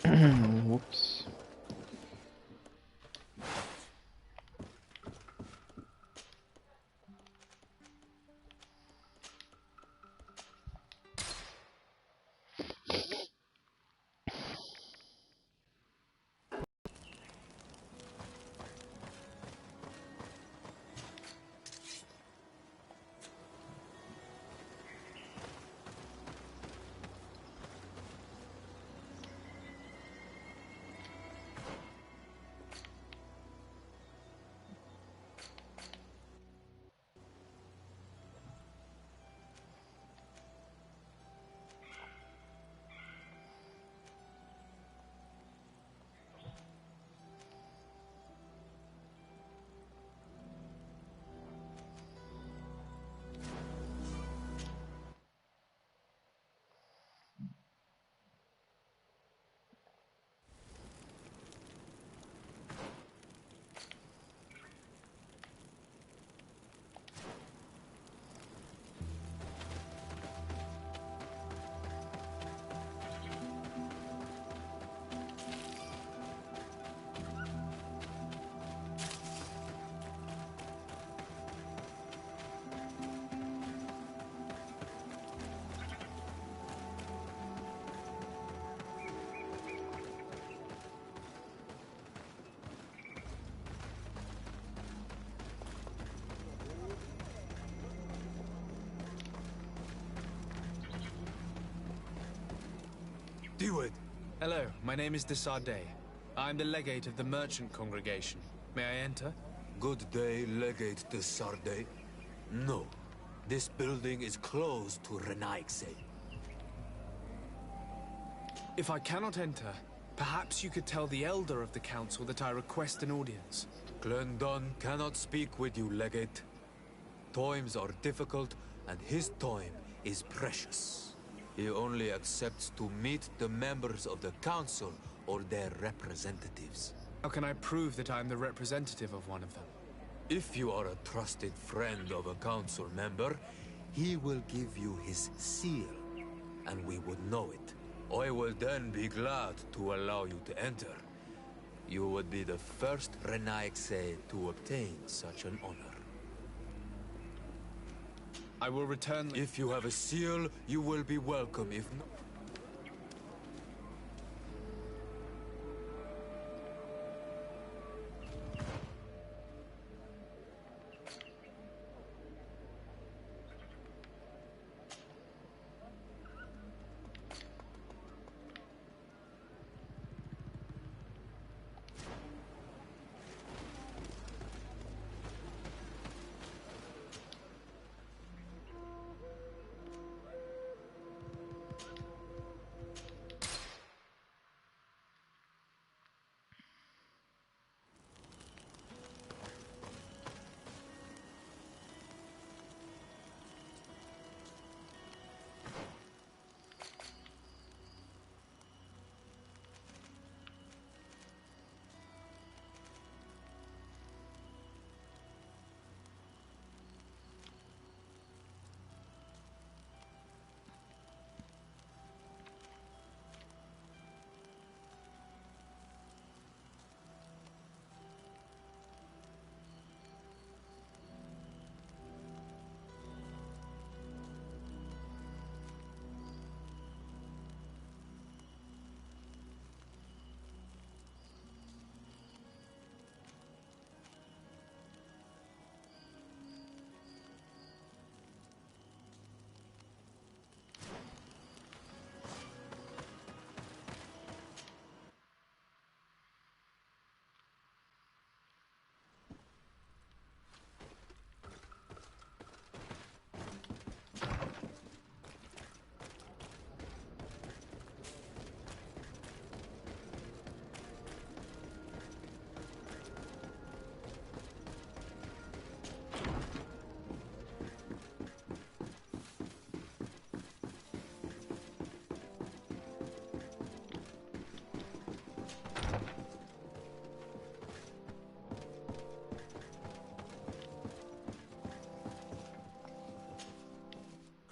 Whoops. Deward. Hello, my name is de Sardet. I'm the legate of the merchant congregation. May I enter? Good day, Legate de Sardet. No. This building is closed to Renaigse. If I cannot enter, perhaps you could tell the elder of the council that I request an audience. Glendon cannot speak with you, Legate. Times are difficult, and his time is precious. He only accepts to meet the members of the council or their representatives. How can I prove that I am the representative of one of them? If you are a trusted friend of a council member, he will give you his seal, and we would know it. I will then be glad to allow you to enter. You would be the first Renaigse to obtain such an honor. I will return. If you have a seal, you will be welcome. If not...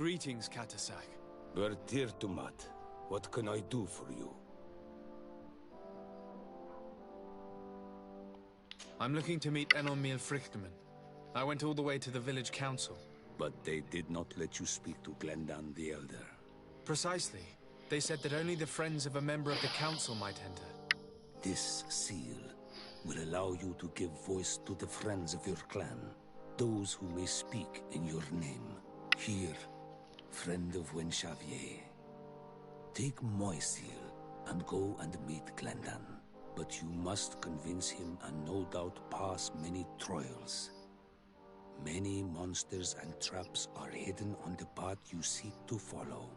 Greetings, Katasak. Bertir Tumat. What can I do for you? I'm looking to meet Enormil Frichterman. I went all the way to the village council. But they did not let you speak to Glendan the Elder. Precisely. They said that only the friends of a member of the council might enter. This seal will allow you to give voice to the friends of your clan, those who may speak in your name. Here, friend of Wenxavier. Take my seal and go and meet Glendan. But you must convince him and no doubt pass many trials. Many monsters and traps are hidden on the path you seek to follow.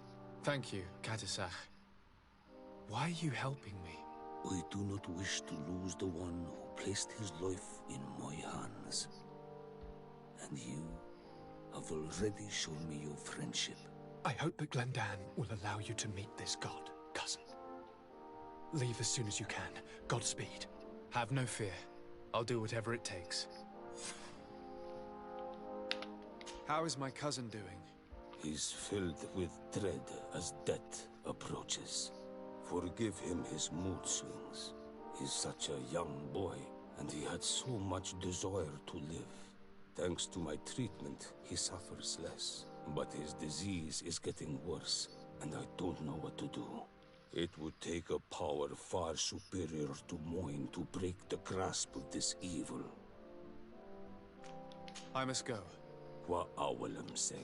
Thank you, Katasach. Why are you helping me? I do not wish to lose the one who placed his life in my hands. And you have already shown me your friendship. I hope that Glendan will allow you to meet this god, cousin. Leave as soon as you can. Godspeed. Have no fear. I'll do whatever it takes. How is my cousin doing? He's filled with dread as death approaches. Forgive him his mood swings. He's such a young boy, and he had so much desire to live. Thanks to my treatment, he suffers less. But his disease is getting worse, and I don't know what to do. It would take a power far superior to mine to break the grasp of this evil. I must go. Wa awalam seg.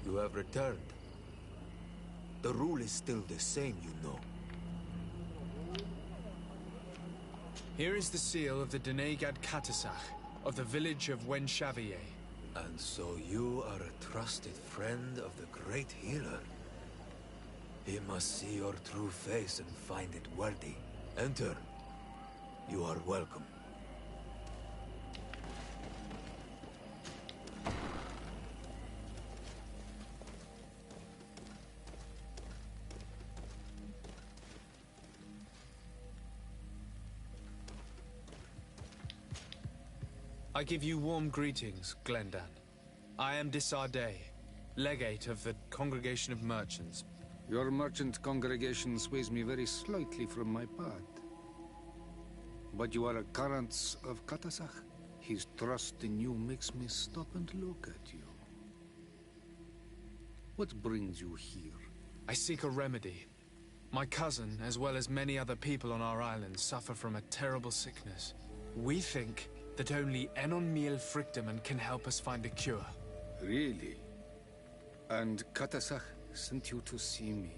You have returned. The rule is still the same, you know. Here is the seal of the Denegad Katasach, of the village of Wenxavier. And so you are a trusted friend of the great healer. He must see your true face and find it worthy. Enter. You are welcome. I give you warm greetings, Glendan. I am Disarday, legate of the Congregation of Merchants. Your merchant congregation sways me very slightly from my path. But you are a current of Katasach. His trust in you makes me stop and look at you. What brings you here? I seek a remedy. My cousin, as well as many other people on our island, suffer from a terrible sickness. We think that only Enormil Frichterman can help us find a cure. Really? And Katasach sent you to see me?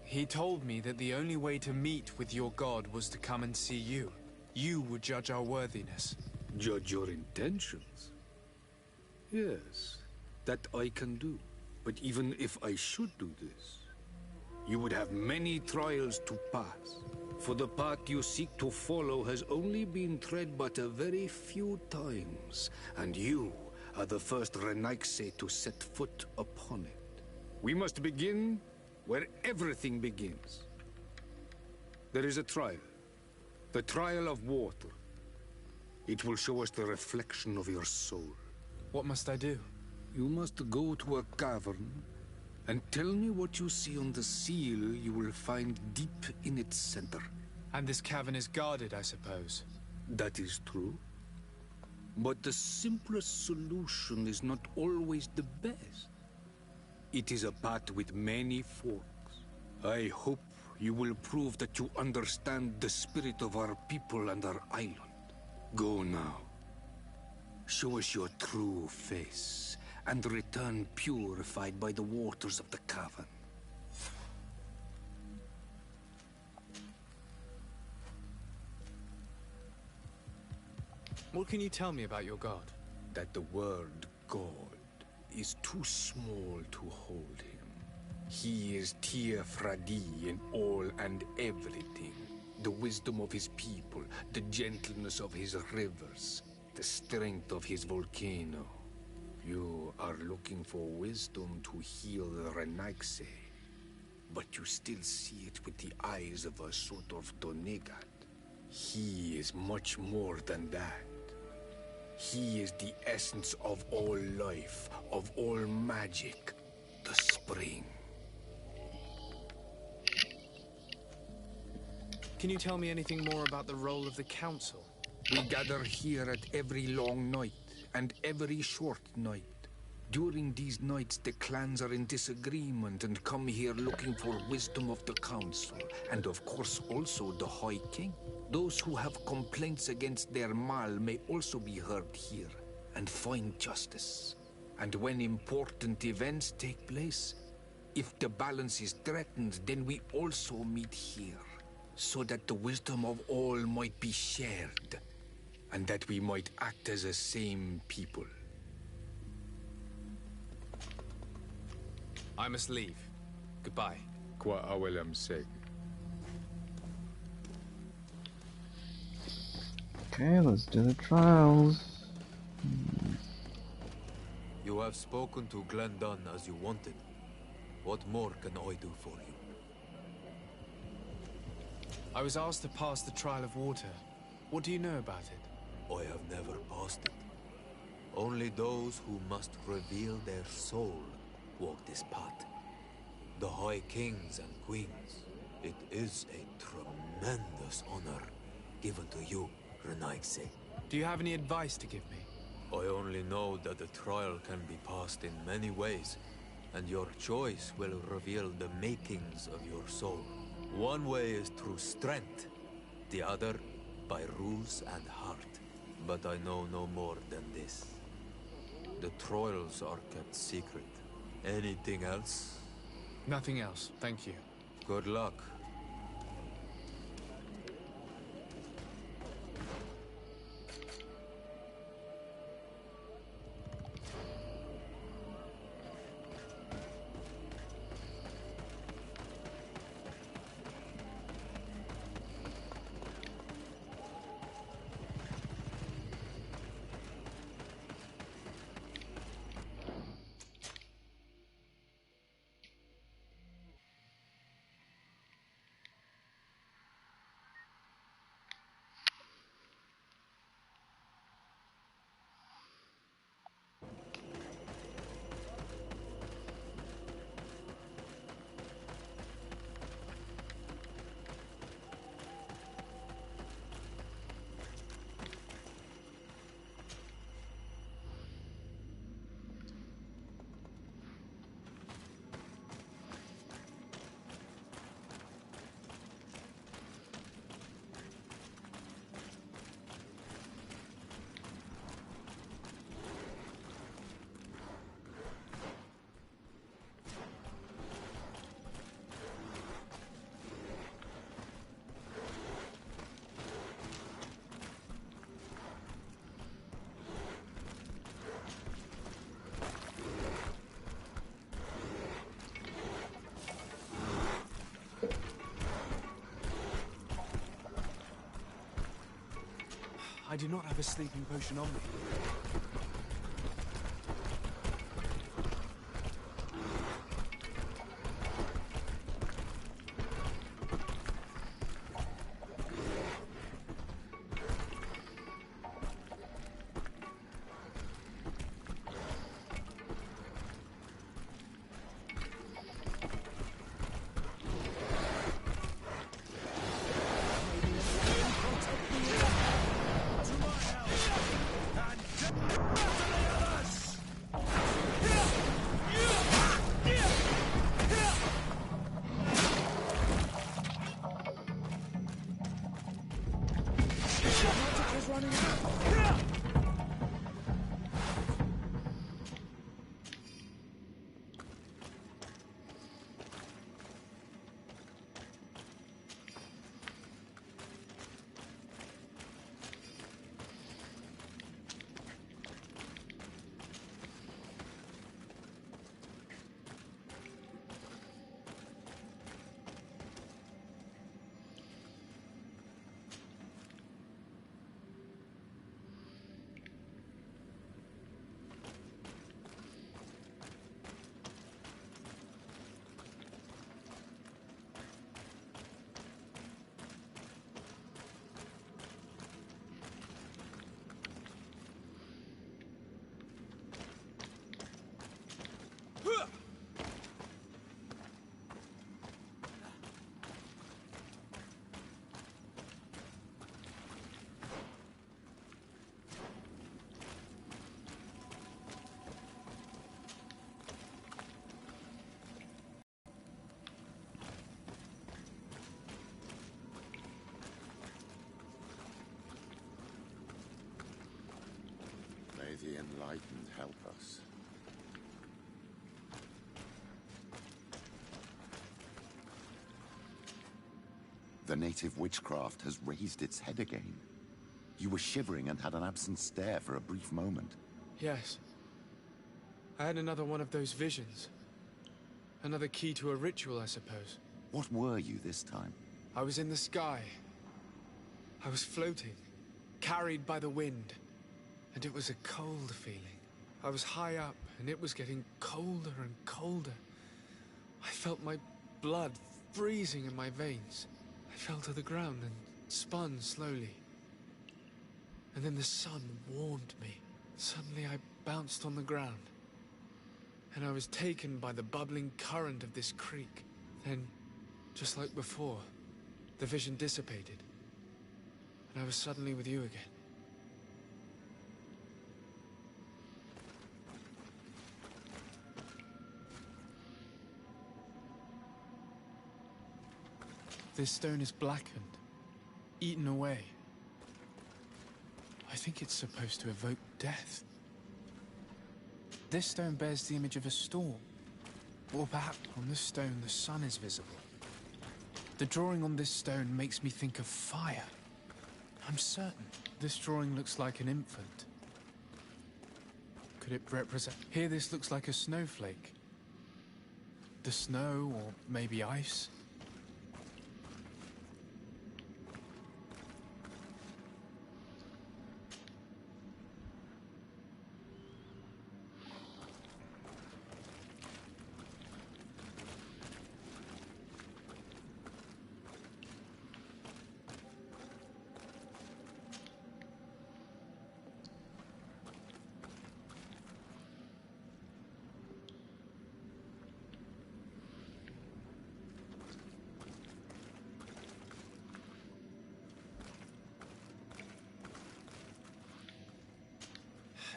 He told me that the only way to meet with your god was to come and see you. You would judge our worthiness. Judge your intentions? Yes, that I can do. But even if I should do this, you would have many trials to pass. For the path you seek to follow has only been tread but a very few times, and you are the first Renaigse to set foot upon it. We must begin where everything begins. There is a trial. The trial of water. It will show us the reflection of your soul. What must I do? You must go to a cavern and tell me what you see on the seal you will find deep in its center. And this cavern is guarded, I suppose. That is true. But the simplest solution is not always the best. It is a path with many forks. I hope you will prove that you understand the spirit of our people and our island. Go now. Show us your true face, and return purified by the waters of the cavern. What can you tell me about your god? That the word God is too small to hold him. He is Tir Fradi in all and everything. The wisdom of his people, the gentleness of his rivers, the strength of his volcano. You are looking for wisdom to heal the Renaigse, but you still see it with the eyes of a sort of Donegat. He is much more than that. He is the essence of all life, of all magic, the spring. Can you tell me anything more about the role of the council? We gather here at every long night and every short night. During these nights, the clans are in disagreement and come here looking for wisdom of the council, and of course also the High King. Those who have complaints against their Mal may also be heard here and find justice. And when important events take place, if the balance is threatened, then we also meet here, so that the wisdom of all might be shared, and that we might act as a same people. I must leave. Goodbye. Qua awelam seg. Okay, let's do the trials. You have spoken to Glendon as you wanted. What more can I do for you? I was asked to pass the trial of water. What do you know about it? I have never passed it. Only those who must reveal their soul walk this path. The High Kings and Queens. It is a tremendous honor given to you, Renaigse. Do you have any advice to give me? I only know that the trial can be passed in many ways, and your choice will reveal the makings of your soul. One way is through strength, the other by rules and heart. But I know no more than this. The trials are kept secret. Anything else? Nothing else, thank you. Good luck. I do not have a sleeping potion on me. us. The native witchcraft has raised its head again. You were shivering and had an absent stare for a brief moment. Yes. I had another one of those visions. Another key to a ritual, I suppose. What were you this time? I was in the sky. I was floating, carried by the wind. And it was a cold feeling. I was high up, and it was getting colder and colder. I felt my blood freezing in my veins. I fell to the ground and spun slowly. And then the sun warmed me. Suddenly I bounced on the ground. And I was taken by the bubbling current of this creek. Then, just like before, the vision dissipated. And I was suddenly with you again. This stone is blackened, eaten away. I think it's supposed to evoke death. This stone bears the image of a storm. Or perhaps on this stone the sun is visible. The drawing on this stone makes me think of fire. I'm certain. This drawing looks like an infant. Could it represent... Here this looks like a snowflake. The snow, or maybe ice.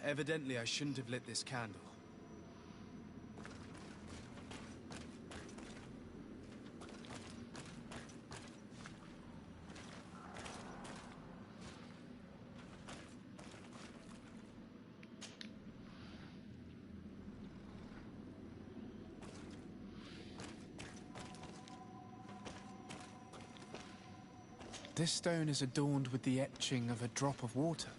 Evidently, I shouldn't have lit this candle. This stone is adorned with the etching of a drop of water.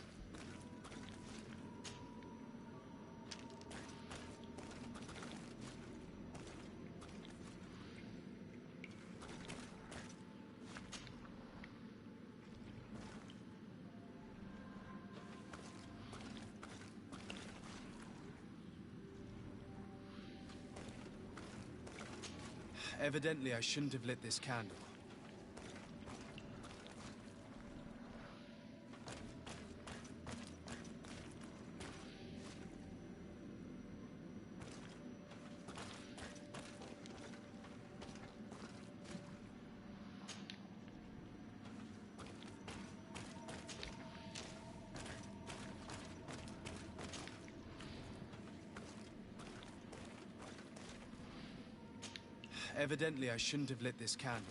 Evidently, I shouldn't have lit this candle. Evidently, I shouldn't have lit this candle.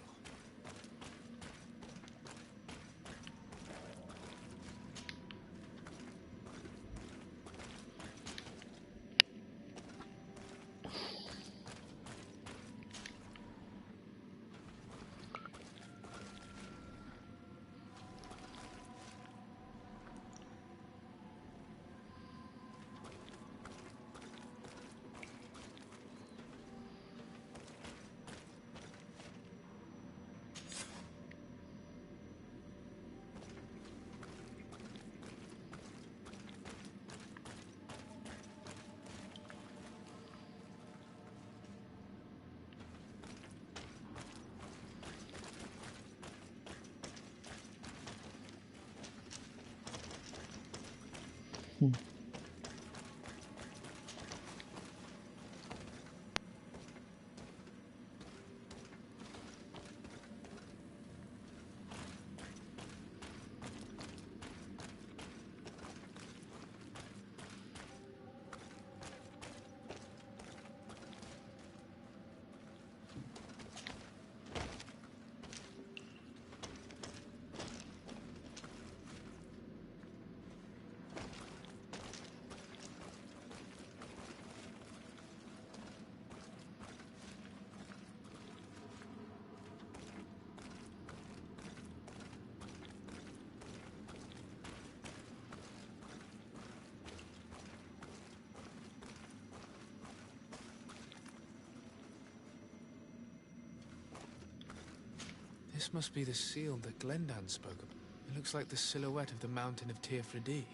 This must be the seal that Glendan spoke of. It looks like the silhouette of the mountain of Tir Freddy,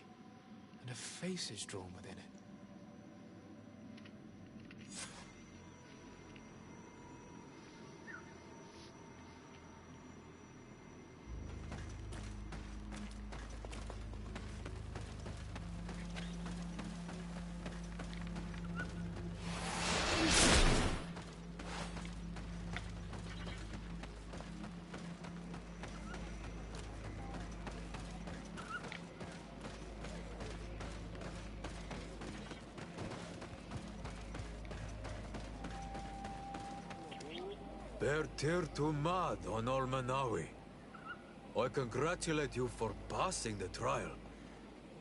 and a face is drawn within it. Bear Tir to Mad on Olmanawi. I congratulate you for passing the trial.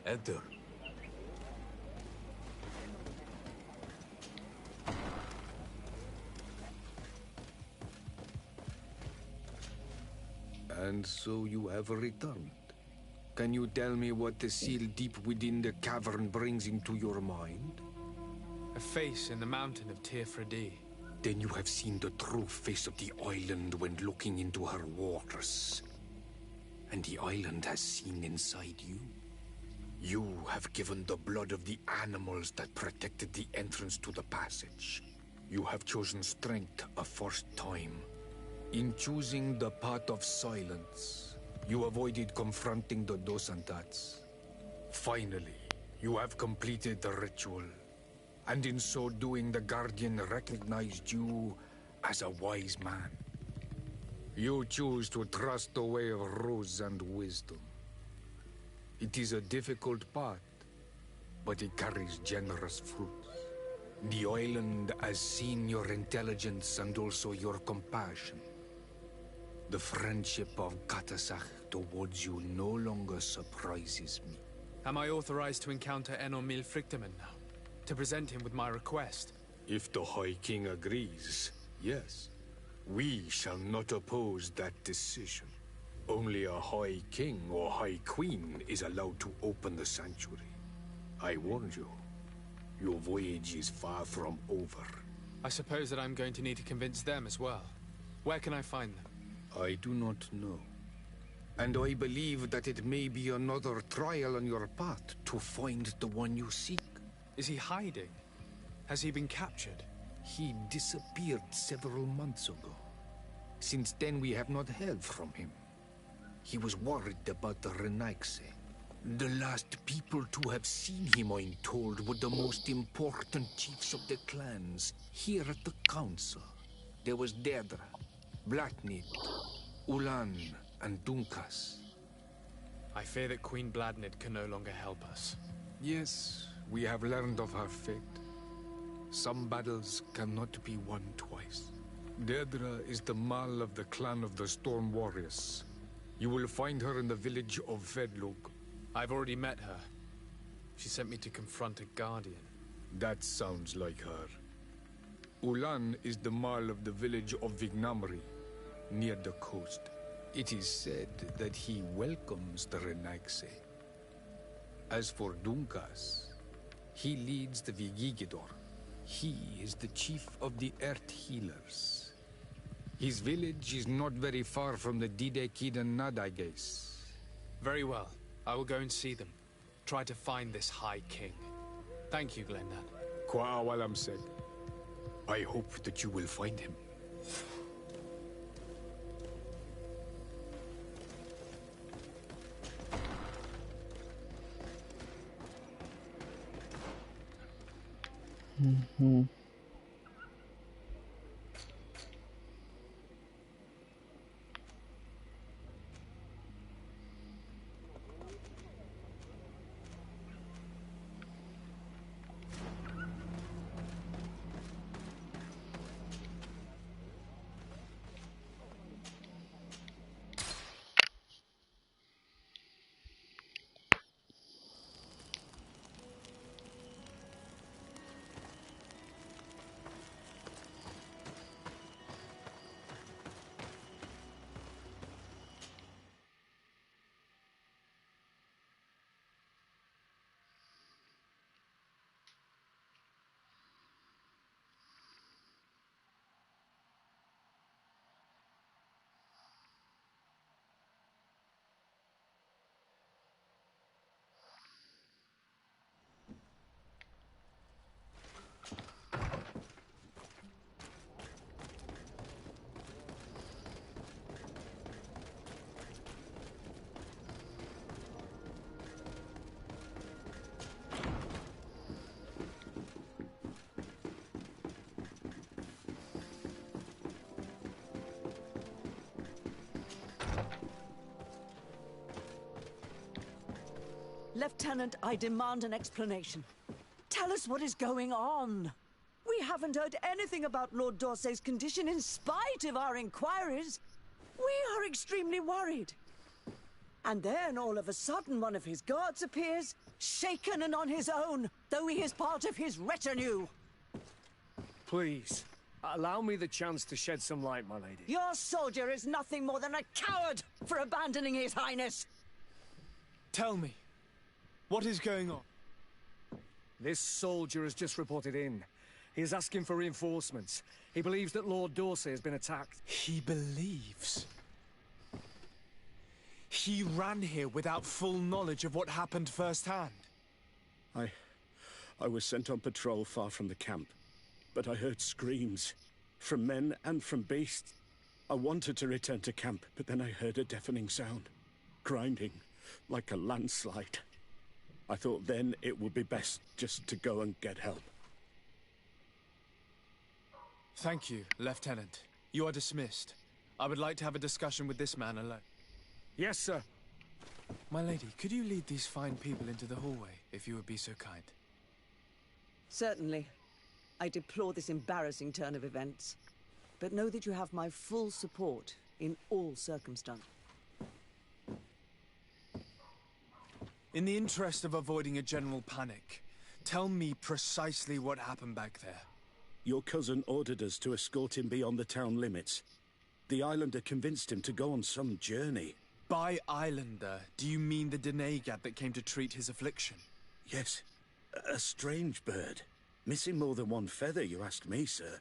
Enter. And so you have returned. Can you tell me what the seal deep within the cavern brings into your mind? A face in the mountain of Tir Freddy. Then you have seen the true face of the island when looking into her waters. And the island has seen inside you. You have given the blood of the animals that protected the entrance to the passage. You have chosen strength a first time. In choosing the path of silence, you avoided confronting the Dosantats. Finally, you have completed the ritual. And in so doing, the Guardian recognized you as a wise man. You choose to trust the way of rules and wisdom. It is a difficult path, but it carries generous fruits. The island has seen your intelligence and also your compassion. The friendship of Katasach towards you no longer surprises me. Am I authorized to encounter Enon Mil Frictamen now? To present him with my request? If the High King agrees, yes. We shall not oppose that decision. Only a High King or High Queen is allowed to open the sanctuary. I warned you. Your voyage is far from over. I suppose that I'm going to need to convince them as well. Where can I find them? I do not know. And I believe that it may be another trial on your path to find the one you seek. Is he hiding? Has he been captured? He disappeared several months ago. Since then, we have not heard from him. He was worried about the Renaigse. The last people to have seen him, I'm told, were the most important chiefs of the clans here at the council. There was Deirdre, Blatnid, Ulan, and Dunkas. I fear that Queen Bladnid can no longer help us. Yes, we have learned of her fate. Some battles cannot be won twice. Deirdre is the Mal of the clan of the Storm Warriors. You will find her in the village of Vedlug. I've already met her. She sent me to confront a Guardian. That sounds like her. Ulan is the Mal of the village of Vignamri, near the coast. It is said that he welcomes the Renaigse. As for Dunkas, he leads the Vigigidor. He is the chief of the Earth Healers. His village is not very far from the Didekid and Nadages. Very well. I will go and see them. Try to find this High King. Thank you, Glendan. Kwa'awalam said, I hope that you will find him. Lieutenant, I demand an explanation. Tell us what is going on. We haven't heard anything about Lord D'Orsay's condition in spite of our inquiries. We are extremely worried. And then, all of a sudden, one of his guards appears, shaken and on his own, though he is part of his retinue. Please, allow me the chance to shed some light, my lady. Your soldier is nothing more than a coward for abandoning his highness. Tell me, what is going on? This soldier has just reported in. He is asking for reinforcements. He believes that Lord D'Orsay has been attacked. He believes? He ran here without full knowledge of what happened firsthand. I was sent on patrol far from the camp, but I heard screams from men and from beasts. I wanted to return to camp, but then I heard a deafening sound, grinding like a landslide. I thought then it would be best just to go and get help. Thank you, Lieutenant. You are dismissed. I would like to have a discussion with this man alone. Yes, sir. My lady, could you lead these fine people into the hallway, if you would be so kind? Certainly. I deplore this embarrassing turn of events, but know that you have my full support in all circumstances. In the interest of avoiding a general panic, tell me precisely what happened back there. Your cousin ordered us to escort him beyond the town limits. The Islander convinced him to go on some journey. By Islander, do you mean the Denegad that came to treat his affliction? Yes, a strange bird. Missing more than one feather, you asked me, sir.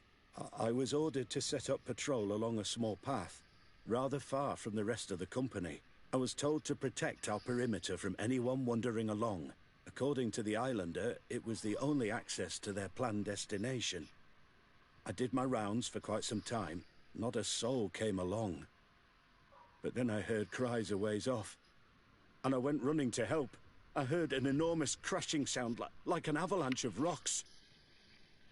I was ordered to set up patrol along a small path, rather far from the rest of the company. I was told to protect our perimeter from anyone wandering along. According to the Islander, it was the only access to their planned destination. I did my rounds for quite some time. Not a soul came along. But then I heard cries a ways off, and I went running to help. I heard an enormous crashing sound like an avalanche of rocks.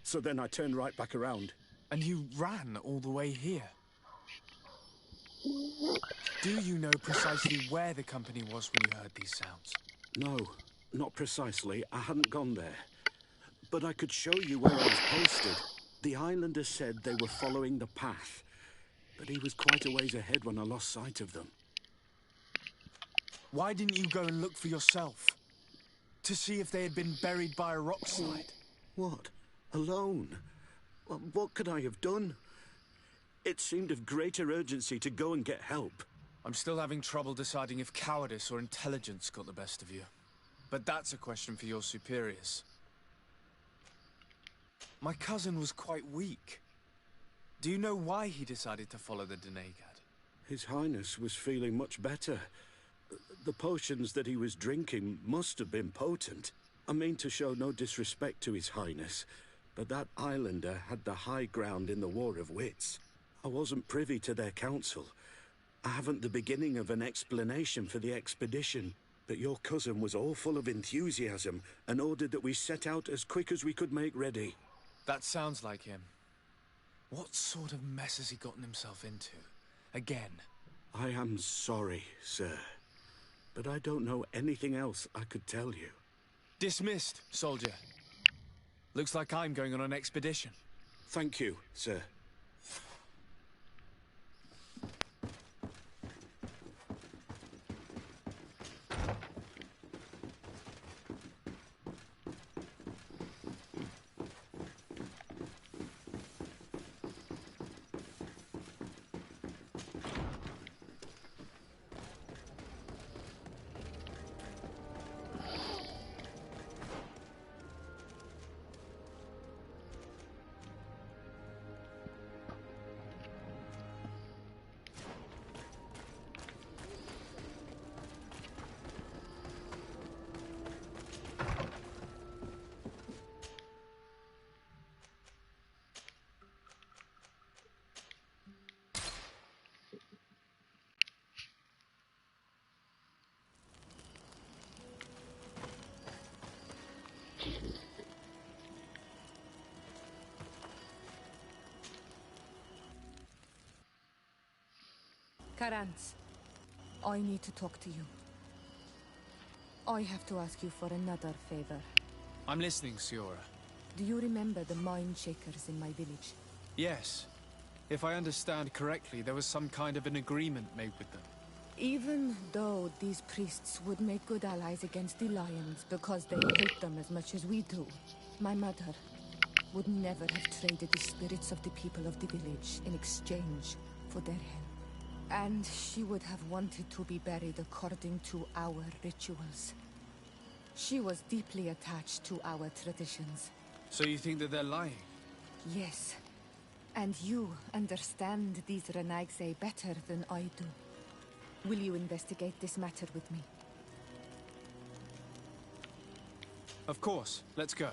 So then I turned right back around. And you ran all the way here? Do you know precisely where the company was when you heard these sounds? No, not precisely. I hadn't gone there. But I could show you where I was posted. The Islander said they were following the path, but he was quite a ways ahead when I lost sight of them. Why didn't you go and look for yourself? To see if they had been buried by a rock slide? What? Alone? What could I have done? It seemed of greater urgency to go and get help. I'm still having trouble deciding if cowardice or intelligence got the best of you. But that's a question for your superiors. My cousin was quite weak. Do you know why he decided to follow the Denegad? His Highness was feeling much better. The potions that he was drinking must have been potent. I mean to show no disrespect to His Highness, but that Islander had the high ground in the War of Wits. I wasn't privy to their counsel. I haven't the beginning of an explanation for the expedition, but your cousin was all full of enthusiasm and ordered that we set out as quick as we could make ready. That sounds like him. What sort of mess has he gotten himself into? Again? I am sorry, sir, but I don't know anything else I could tell you. Dismissed, soldier. Looks like I'm going on an expedition. Thank you, sir. Karantz, I need to talk to you. I have to ask you for another favor. I'm listening, Siora. Do you remember the mine shakers in my village? Yes. If I understand correctly, there was some kind of an agreement made with them. Even though these priests would make good allies against the Lions because they hate them as much as we do, my mother would never have traded the spirits of the people of the village in exchange for their help. And she would have wanted to be buried according to our rituals. She was deeply attached to our traditions. So you think that they're lying? Yes. And you understand these Renaigse better than I do. Will you investigate this matter with me? Of course. Let's go.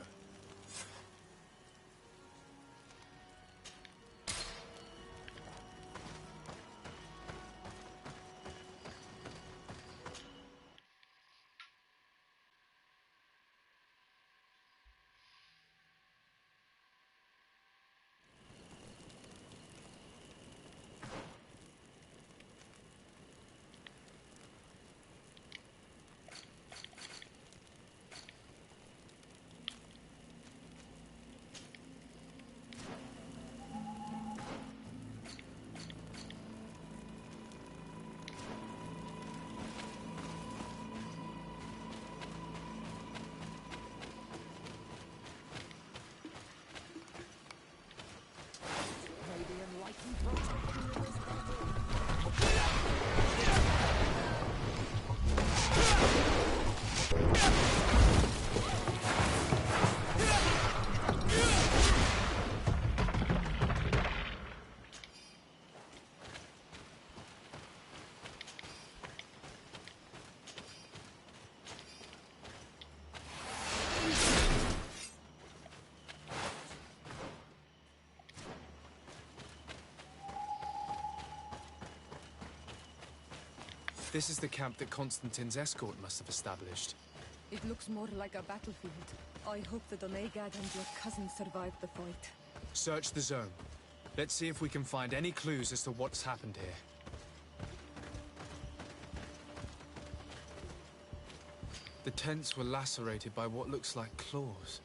This is the camp that Constantine's escort must have established. It looks more like a battlefield. I hope the Doneigad and your cousin survived the fight. Search the zone. Let's see if we can find any clues as to what's happened here. The tents were lacerated by what looks like claws.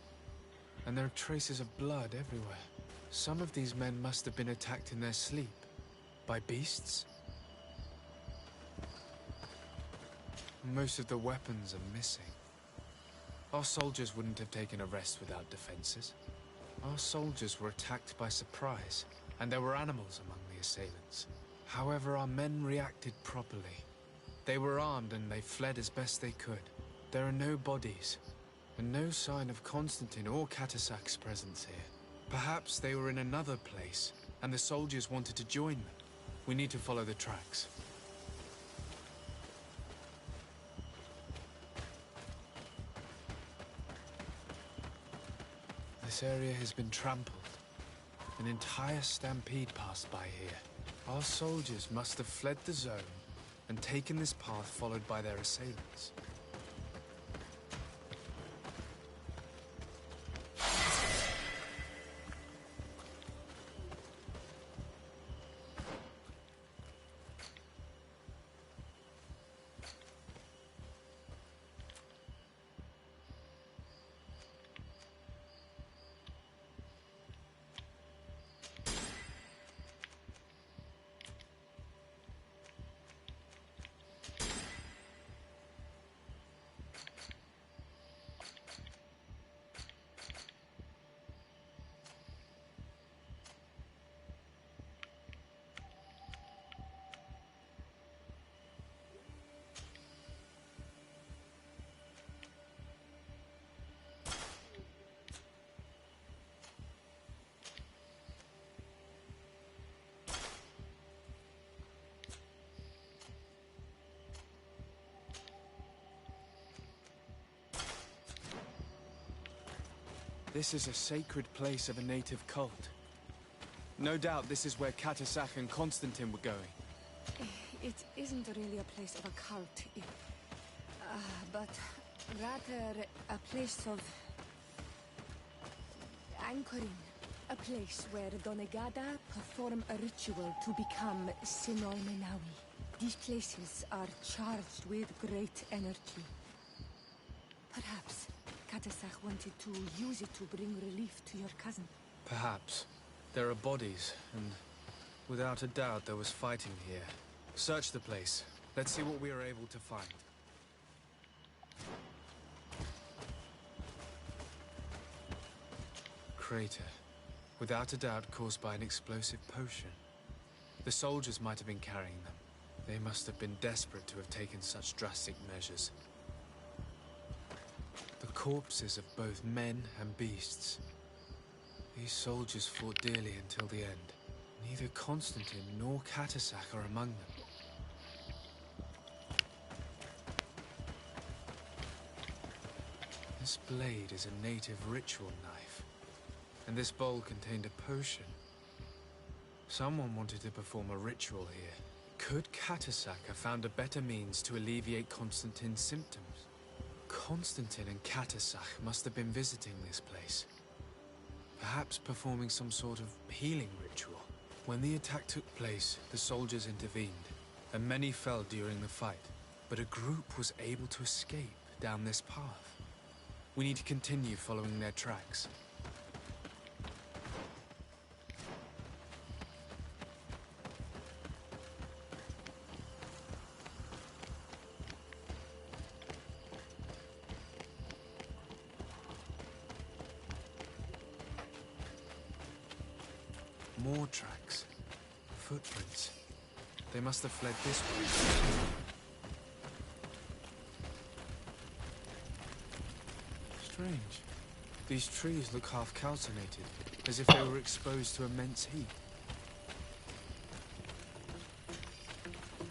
And there are traces of blood everywhere. Some of these men must have been attacked in their sleep. By beasts? Most of the weapons are missing. Our soldiers wouldn't have taken a rest without defenses. Our soldiers were attacked by surprise, and there were animals among the assailants. However, our men reacted properly. They were armed and they fled as best they could. There are no bodies, and no sign of Constantine or Catasac's presence here. Perhaps they were in another place, and the soldiers wanted to join them. We need to follow the tracks. This area has been trampled. An entire stampede passed by here. Our soldiers must have fled the zone and taken this path followed by their assailants. This is a sacred place of a native cult. No doubt this is where Catasac and Constantine were going. It isn't really a place of a cult, but rather a place of anchoring. A place where Doneigada perform a ritual to become Sinolmenawi. These places are charged with great energy. Perhaps Katasach wanted to use it to bring relief to your cousin. Perhaps. There are bodies, and without a doubt there was fighting here. Search the place. Let's see what we are able to find. Crater. Without a doubt caused by an explosive potion. The soldiers might have been carrying them. They must have been desperate to have taken such drastic measures. The corpses of both men and beasts. These soldiers fought dearly until the end. Neither Constantine nor Katasach are among them. This blade is a native ritual knife, and this bowl contained a potion. Someone wanted to perform a ritual here. Could Katasach have found a better means to alleviate Constantine's symptoms? Constantine and Katasach must have been visiting this place. Perhaps performing some sort of healing ritual. When the attack took place, the soldiers intervened, and many fell during the fight. But a group was able to escape down this path. We need to continue following their tracks. More tracks. Footprints. They must have fled this way. Strange. These trees look half calcinated, as if they were exposed to immense heat.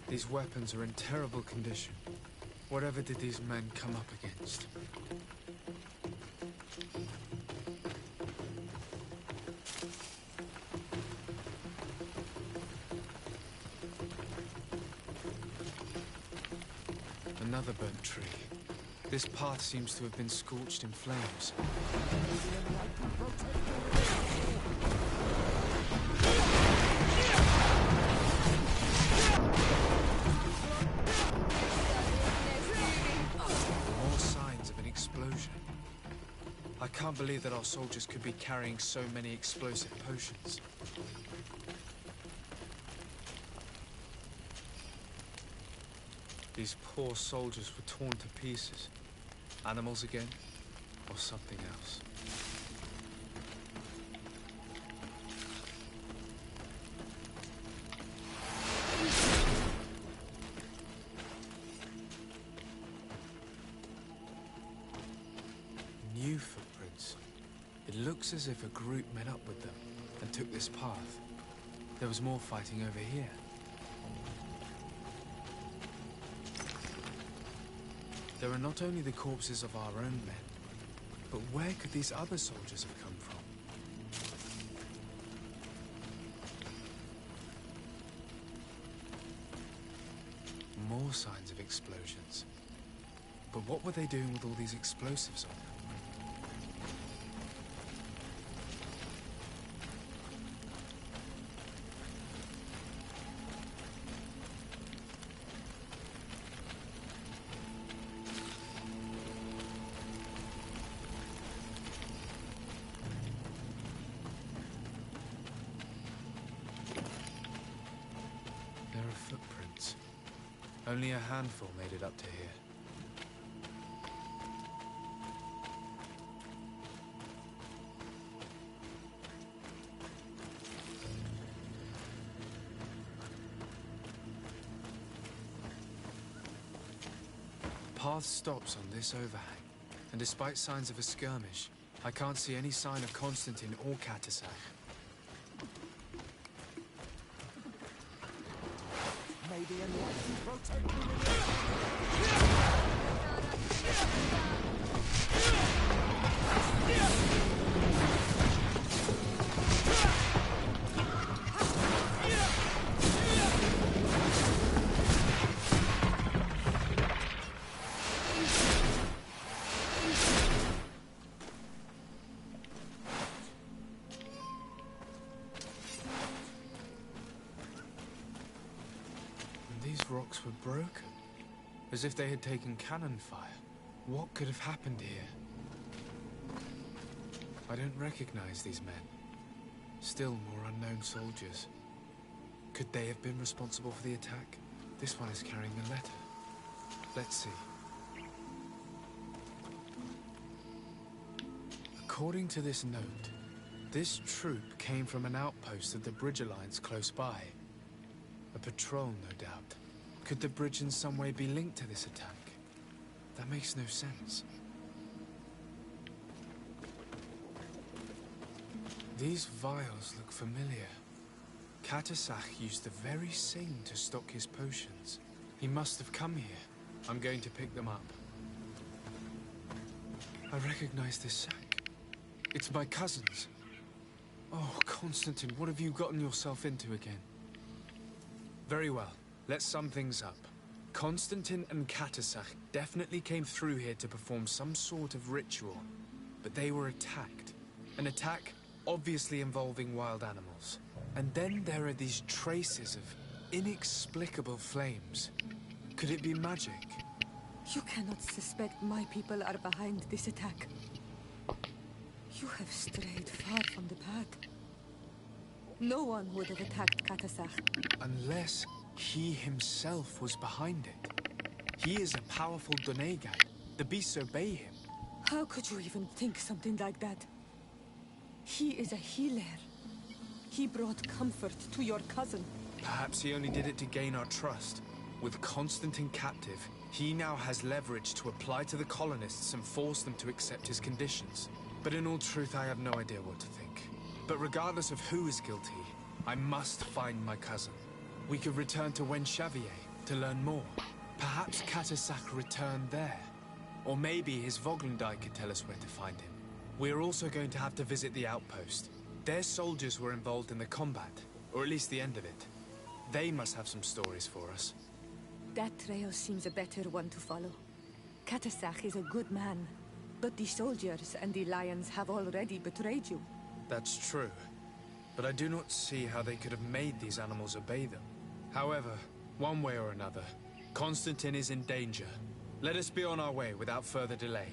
These weapons are in terrible condition. Whatever did these men come up against? Another burnt tree. This path seems to have been scorched in flames. More signs of an explosion. I can't believe that our soldiers could be carrying so many explosive potions. These poor soldiers were torn to pieces. Animals again, or something else. New footprints. It looks as if a group met up with them and took this path. There was more fighting over here. There are not only the corpses of our own men, but where could these other soldiers have come from? More signs of explosions. But what were they doing with all these explosives on them? Footprints. Only a handful made it up to here. The path stops on this overhang, and despite signs of a skirmish, I can't see any sign of Constantine or Katasach. Maybe enlightened protecting These rocks were broken, as if they had taken cannon fire. What could have happened here? I don't recognize these men. Still more unknown soldiers. Could they have been responsible for the attack? This one is carrying a letter. Let's see. According to this note, this troop came from an outpost of the Bridge Alliance close by. A patrol, no doubt. Could the bridge in some way be linked to this attack? That makes no sense. These vials look familiar. Katasach used the very same to stock his potions. He must have come here. I'm going to pick them up. I recognize this sack. It's my cousin's. Oh, Constantine, what have you gotten yourself into again? Very well. Let's sum things up. Constantine and Katasach definitely came through here to perform some sort of ritual, but they were attacked. An attack obviously involving wild animals. And then there are these traces of inexplicable flames. Could it be magic? You cannot suspect my people are behind this attack. You have strayed far from the path. No one would have attacked Katasach. Unless he himself was behind it. He is a powerful Doneigad. The beasts obey him. How could you even think something like that? He is a healer. He brought comfort to your cousin. Perhaps he only did it to gain our trust. With Constantine captive, he now has leverage to apply to the colonists and force them to accept his conditions. But in all truth, I have no idea what to think. But regardless of who is guilty, I must find my cousin. We could return to Wenchavier to learn more. Perhaps Katasach returned there. Or maybe his Voglendai could tell us where to find him. We are also going to have to visit the outpost. Their soldiers were involved in the combat, or at least the end of it. They must have some stories for us. That trail seems a better one to follow. Katasach is a good man, but the soldiers and the lions have already betrayed you. That's true, but I do not see how they could have made these animals obey them. However, one way or another, Constantine is in danger. Let us be on our way without further delay.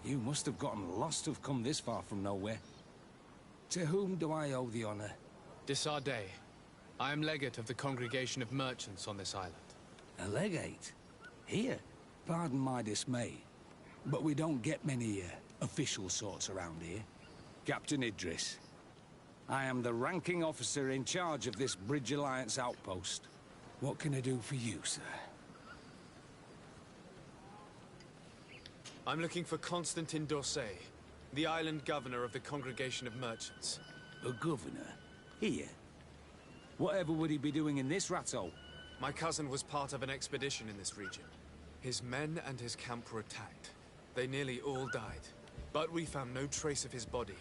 You must have gotten lost to have come this far from nowhere. To whom do I owe the honor? Desardet. I am legate of the Congregation of Merchants on this island. A legate? Here? Pardon my dismay, but we don't get many official sorts around here. Captain Idris. I am the ranking officer in charge of this Bridge Alliance outpost. What can I do for you, sir? I'm looking for Constantin d'Orsay, the island governor of the Congregation of Merchants. A governor? Here? Whatever would he be doing in this rattle? My cousin was part of an expedition in this region. His men and his camp were attacked. They nearly all died, but we found no trace of his body,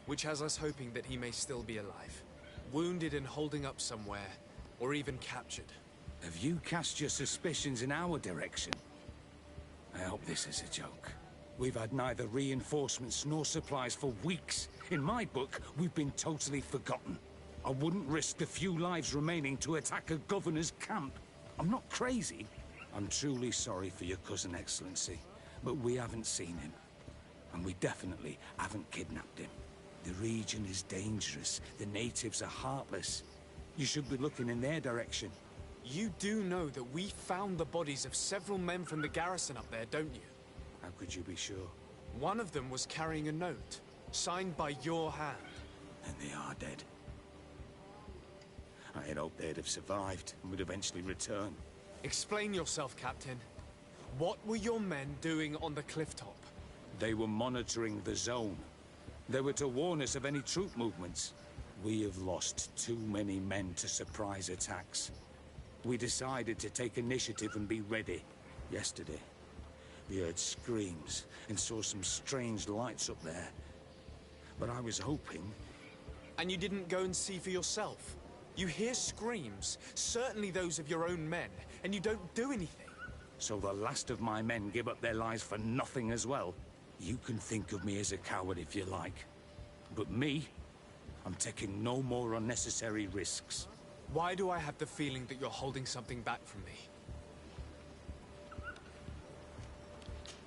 which has us hoping that he may still be alive. Wounded and holding up somewhere, or even captured. Have you cast your suspicions in our direction? I hope this is a joke. We've had neither reinforcements nor supplies for weeks. In my book, we've been totally forgotten. I wouldn't risk the few lives remaining to attack a governor's camp. I'm not crazy. I'm truly sorry for your cousin, Excellency, but we haven't seen him. And we definitely haven't kidnapped him. The region is dangerous. The natives are heartless. You should be looking in their direction. You do know that we found the bodies of several men from the garrison up there, don't you? How could you be sure? One of them was carrying a note, signed by your hand. And they are dead. I had hoped they'd have survived and would eventually return. Explain yourself, Captain. What were your men doing on the cliff top? They were monitoring the zone. They were to warn us of any troop movements. We have lost too many men to surprise attacks. We decided to take initiative and be ready. Yesterday, we heard screams and saw some strange lights up there. But I was hoping... And you didn't go and see for yourself? You hear screams, certainly those of your own men, and you don't do anything. So the last of my men give up their lives for nothing as well? You can think of me as a coward if you like. But me, I'm taking no more unnecessary risks. Why do I have the feeling that you're holding something back from me?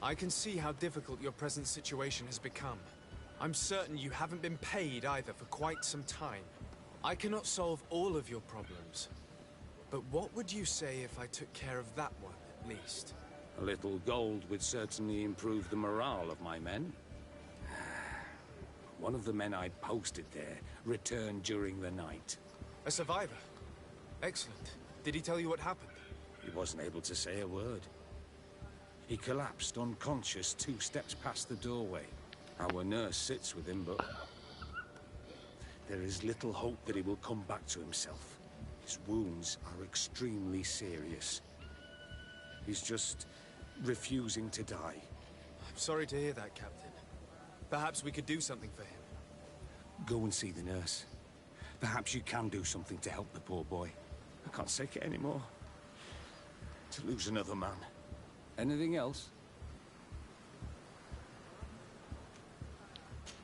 I can see how difficult your present situation has become. I'm certain you haven't been paid either for quite some time. I cannot solve all of your problems. But what would you say if I took care of that one, at least? A little gold would certainly improve the morale of my men. One of the men I posted there returned during the night. A survivor? Excellent. Did he tell you what happened? He wasn't able to say a word. He collapsed unconscious 2 steps past the doorway. Our nurse sits with him, but... there is little hope that he will come back to himself. His wounds are extremely serious. He's just refusing to die. I'm sorry to hear that, Captain. Perhaps we could do something for him. Go and see the nurse. Perhaps you can do something to help the poor boy. I can't take it anymore. To lose another man. Anything else?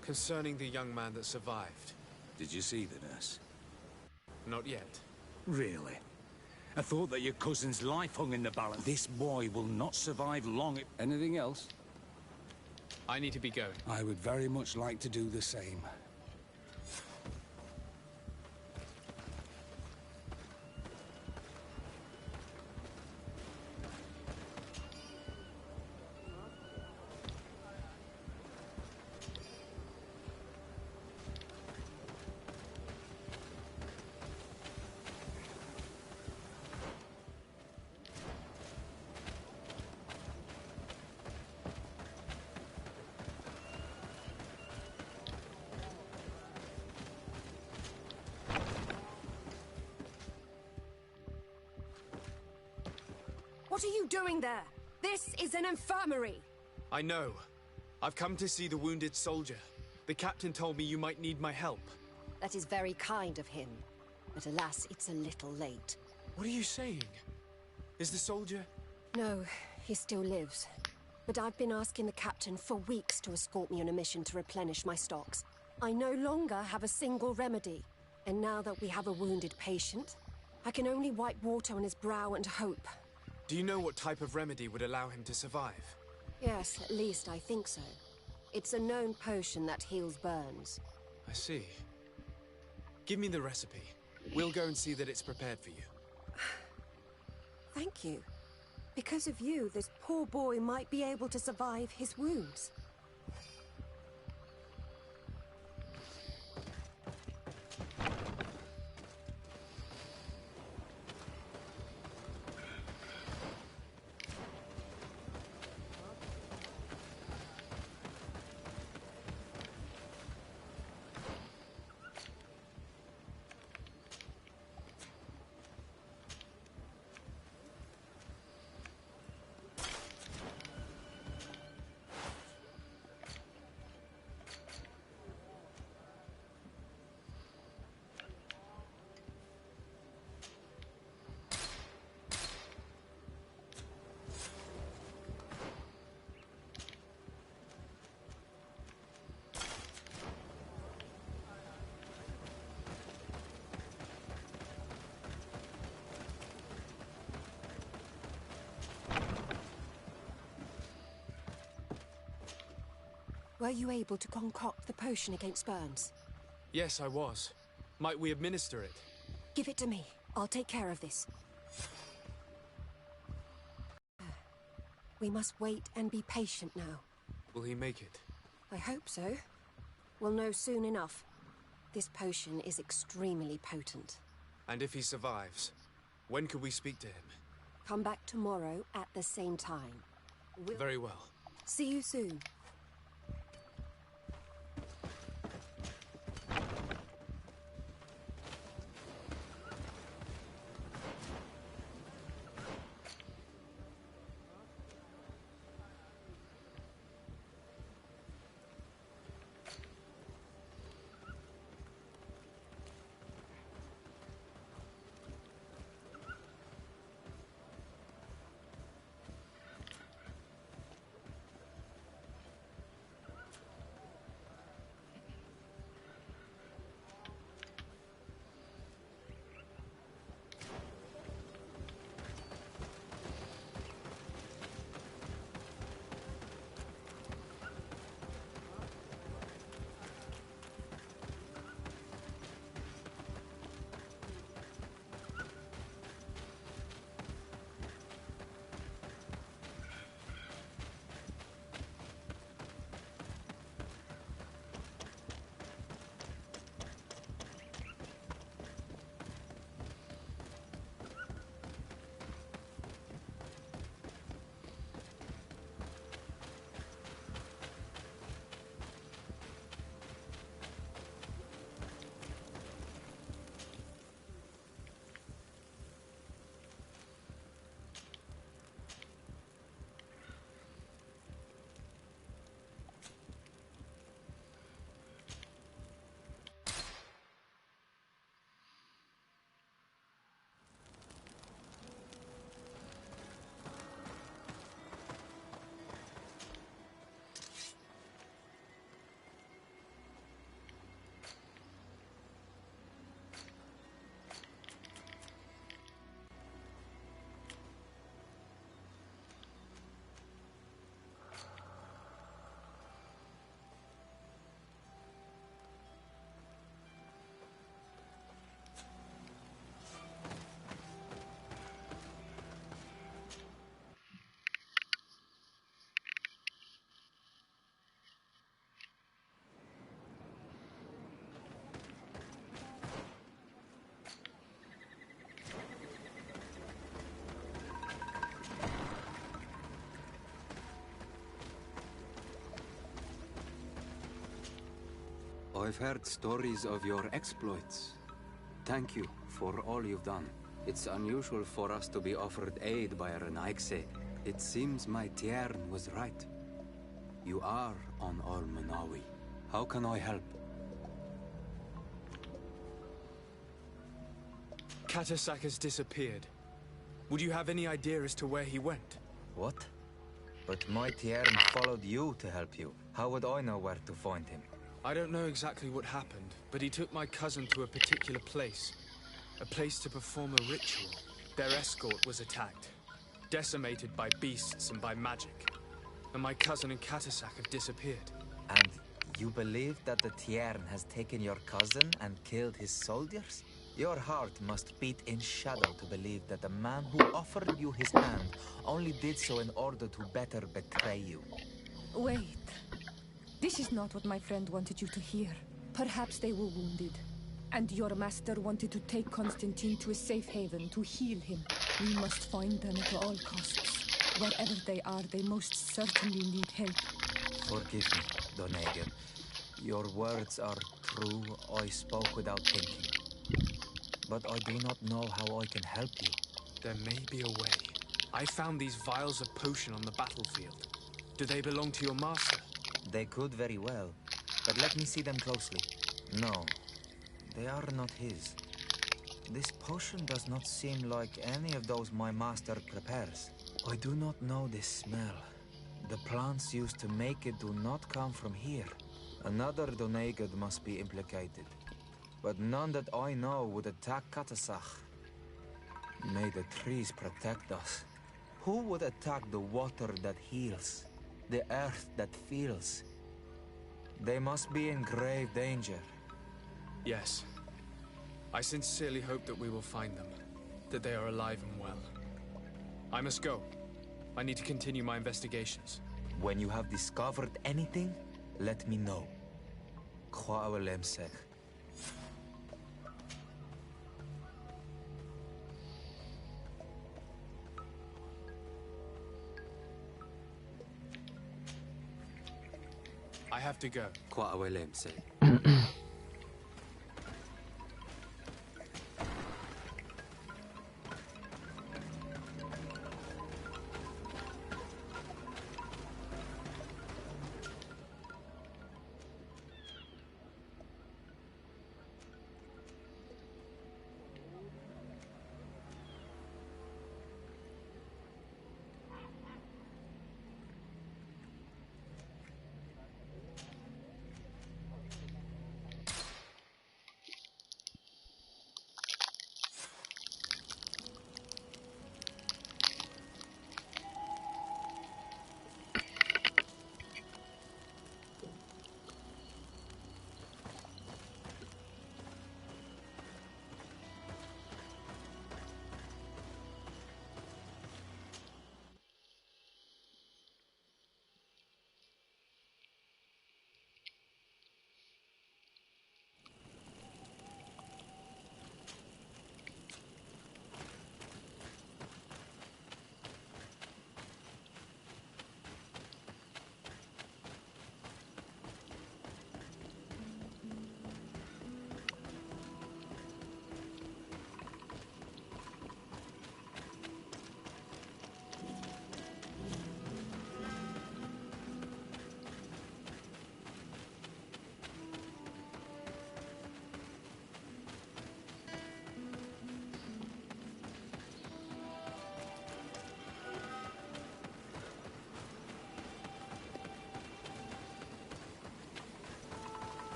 Concerning the young man that survived. Did you see the nurse? Not yet. Really? I thought that your cousin's life hung in the balance. This boy will not survive long. Anything else? I need to be going. I would very much like to do the same. What are you doing there? This is an infirmary! I know. I've come to see the wounded soldier. The captain told me you might need my help. That is very kind of him. But alas, it's a little late. What are you saying? Is the soldier... No, he still lives. But I've been asking the captain for weeks to escort me on a mission to replenish my stocks. I no longer have a single remedy. And now that we have a wounded patient, I can only wipe water on his brow and hope. Do you know what type of remedy would allow him to survive? Yes, at least I think so. It's a known potion that heals burns. I see. Give me the recipe. We'll go and see that it's prepared for you. Thank you. Because of you, this poor boy might be able to survive his wounds. Were you able to concoct the potion against burns? Yes, I was. Might we administer it? Give it to me. I'll take care of this. We must wait and be patient now. Will he make it? I hope so. We'll know soon enough. This potion is extremely potent. And if he survives, when could we speak to him? Come back tomorrow at the same time. Very well. See you soon. I've heard stories of your exploits. Thank you for all you've done. It's unusual for us to be offered aid by Renaigse. It seems my Tiern was right. You are on Al-Manawi. How can I help? Katasak has disappeared. Would you have any idea as to where he went? What? But my Tiern followed you to help you. How would I know where to find him? I don't know exactly what happened, but he took my cousin to a particular place. A place to perform a ritual. Their escort was attacked, decimated by beasts and by magic. And my cousin and Katasak have disappeared. And you believe that the Tiern has taken your cousin and killed his soldiers? Your heart must beat in shadow to believe that the man who offered you his hand only did so in order to better betray you. Wait. This is not what my friend wanted you to hear. Perhaps they were wounded, and your master wanted to take Constantine to a safe haven to heal him. We must find them at all costs. Wherever they are, they most certainly need help. Forgive me, Donegan. Your words are true. I spoke without thinking. But I do not know how I can help you. There may be a way. I found these vials of potion on the battlefield. Do they belong to your master? They could very well, but let me see them closely. No, they are not his. This potion does not seem like any of those my master prepares. I do not know this smell. The plants used to make it do not come from here. Another Doneigad must be implicated, but none that I know would attack Katasach. May the trees protect us. Who would attack the water that heals? The earth that feels? They must be in grave danger. Yes. I sincerely hope that we will find them. That they are alive and well. I must go. I need to continue my investigations. When you have discovered anything, let me know. Kwa Lemsech. I have to go. Kwa Lemsech.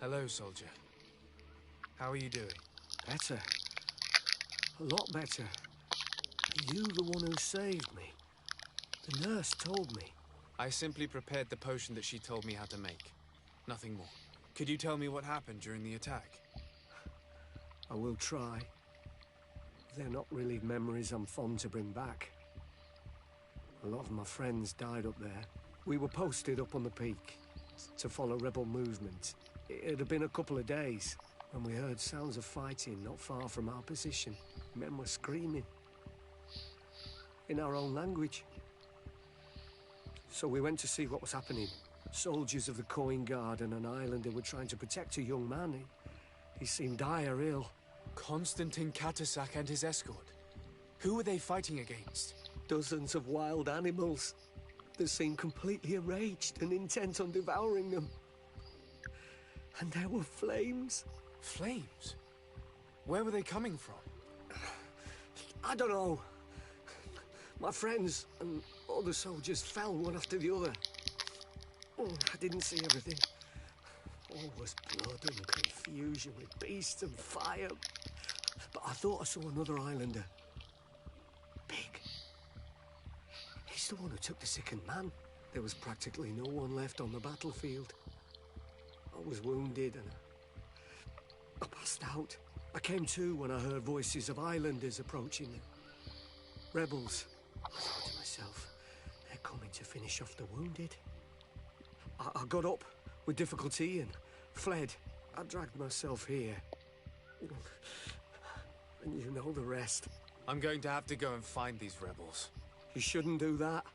Hello, soldier. How are you doing? Better. A lot better. You the one who saved me. The nurse told me. I simply prepared the potion that she told me how to make. Nothing more. Could you tell me what happened during the attack? I will try. They're not really memories I'm fond to bring back. A lot of my friends died up there. We were posted up on the peak to follow rebel movement. It had been a couple of days when we heard sounds of fighting not far from our position. Men were screaming in our own language. So we went to see what was happening. Soldiers of the Coin Guard and an islander were trying to protect a young man. He seemed dire ill. Constantine Katasach and his escort. Who were they fighting against? Dozens of wild animals. They seemed completely enraged and intent on devouring them. And there were flames. Flames? Where were they coming from? I don't know. My friends and other soldiers fell one after the other. I didn't see everything. All was blood and confusion with beasts and fire. But I thought I saw another islander. the one who took the sickened man. There was practically no one left on the battlefield. I was wounded and I passed out. I came to when I heard voices of islanders approaching them. Rebels. I thought to myself, they're coming to finish off the wounded. I got up with difficulty and fled. I dragged myself here. And you know the rest. I'm going to have to go and find these rebels. You shouldn't do that.